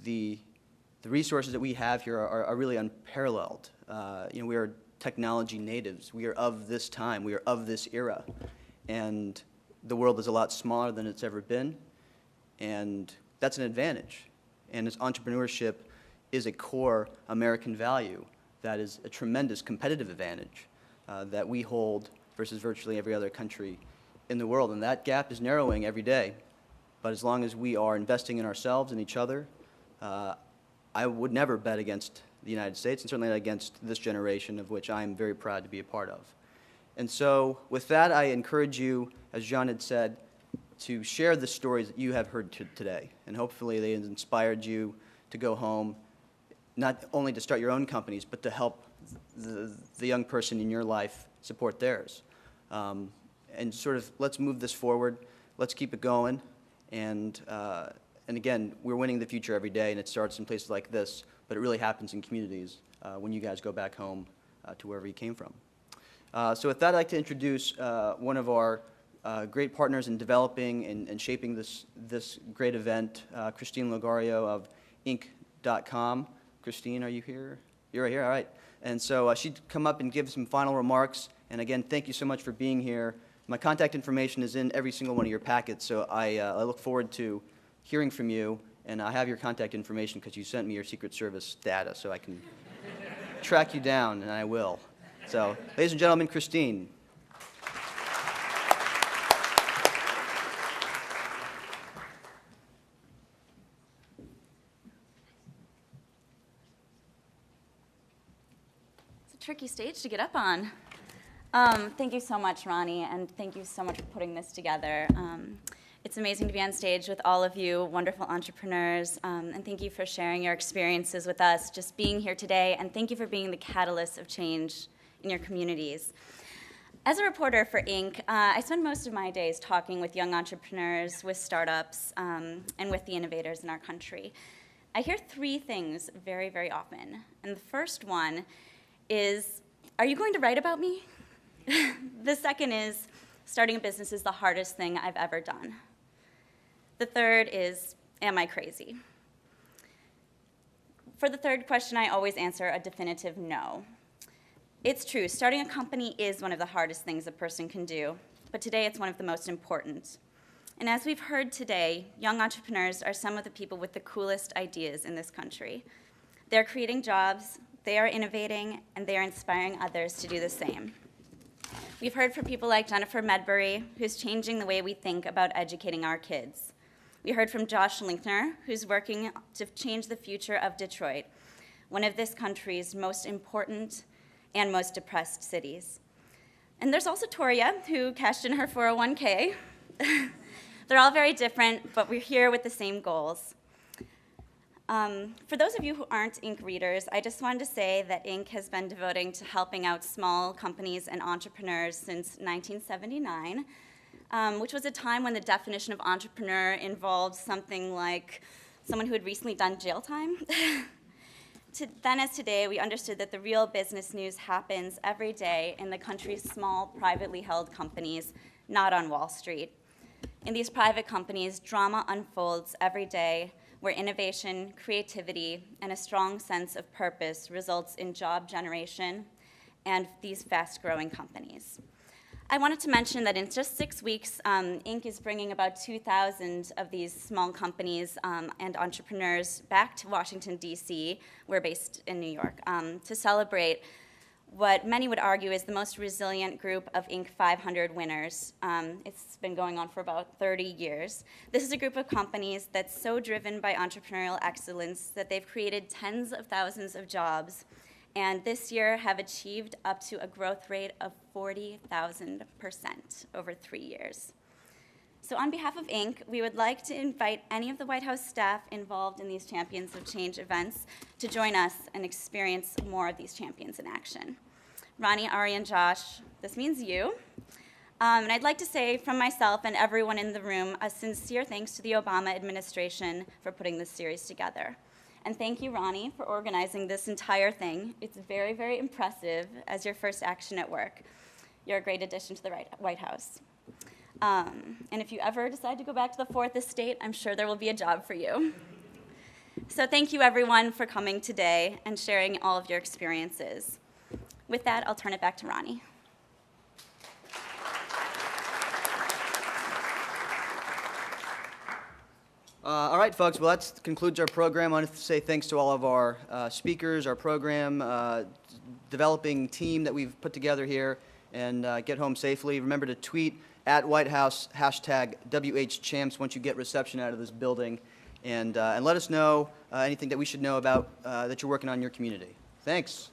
The resources that we have here are really unparalleled. We are technology natives. We are of this time. We are of this era. And the world is a lot smaller than it's ever been, and that's an advantage. And as entrepreneurship is a core American value, that is a tremendous competitive advantage that we hold versus virtually every other country in the world. And that gap is narrowing every day. But as long as we are investing in ourselves and each other, I would never bet against the United States, and certainly not against this generation, of which I am very proud to be a part of. And so with that, I encourage you, as John had said, to share the stories that you have heard today. And hopefully they have inspired you to go home, not only to start your own companies, but to help the young person in your life support theirs. And sort of, let's move this forward. Let's keep it going. And again, we're winning the future every day, and it starts in places like this, but it really happens in communities when you guys go back home to wherever you came from. So with that, I'd like to introduce one of our great partners in developing and shaping this great event, Christine Logario of Inc.com. Christine, are you here? You're right here, all right. And so she'd come up and give some final remarks. And again, thank you so much for being here. My contact information is in every single one of your packets, so I look forward to hearing from you. And I have your contact information because you sent me your Secret Service data, so I can track you down, and I will. So, ladies and gentlemen, Christine.
It's a tricky stage to get up on. Thank you so much, Ronnie, and thank you so much for putting this together. It's amazing to be on stage with all of you wonderful entrepreneurs, and thank you for sharing your experiences with us, just being here today, and thank you for being the catalyst of change in your communities. As a reporter for Inc., I spend most of my days talking with young entrepreneurs, with startups, and with the innovators in our country. I hear three things very, very often, and the first one is, are you going to write about me? The second is, starting a business is the hardest thing I've ever done. The third is, am I crazy? For the third question, I always answer a definitive no. It's true, starting a company is one of the hardest things a person can do, but today it's one of the most important. And as we've heard today, young entrepreneurs are some of the people with the coolest ideas in this country. They're creating jobs, they are innovating, and they are inspiring others to do the same. We've heard from people like Jennifer Medbury, who's changing the way we think about educating our kids. We heard from Josh Linkner, who's working to change the future of Detroit, one of this country's most important and most depressed cities. And there's also Toria, who cashed in her 401k. They're all very different, but we're here with the same goals. For those of you who aren't Inc. readers, I just wanted to say that Inc. has been devoting to helping out small companies and entrepreneurs since 1979, which was a time when the definition of entrepreneur involved something like someone who had recently done jail time. Then as today, we understood that the real business news happens every day in the country's small, privately held companies, not on Wall Street. In these private companies, drama unfolds every day, where innovation, creativity, and a strong sense of purpose results in job generation and these fast-growing companies. I wanted to mention that in just 6 weeks, Inc. is bringing about 2,000 of these small companies and entrepreneurs back to Washington, D.C., we're based in New York, to celebrate what many would argue is the most resilient group of Inc. 500 winners. It's been going on for about 30 years. This is a group of companies that's so driven by entrepreneurial excellence that they've created tens of thousands of jobs, and this year have achieved up to a growth rate of 40,000% over 3 years. So on behalf of Inc., we would like to invite any of the White House staff involved in these Champions of Change events to join us and experience more of these champions in action. Ronnie, Ari, and Josh, this means you. And I'd like to say from myself and everyone in the room, a sincere thanks to the Obama administration for putting this series together. And thank you, Ronnie, for organizing this entire thing. It's very, very impressive as your first action at work. You're a great addition to the White House. And if you ever decide to go back to the Fourth Estate, I'm sure there will be a job for you. So thank you, everyone, for coming today and sharing all of your experiences. With that, I'll turn it back to Ronnie.
All right, folks. Well, that concludes our program. I want to say thanks to all of our speakers, our program developing team that we've put together here, and get home safely. Remember to tweet at White House, #WHChamps once you get reception out of this building, and let us know anything that we should know about that you're working on in your community. Thanks.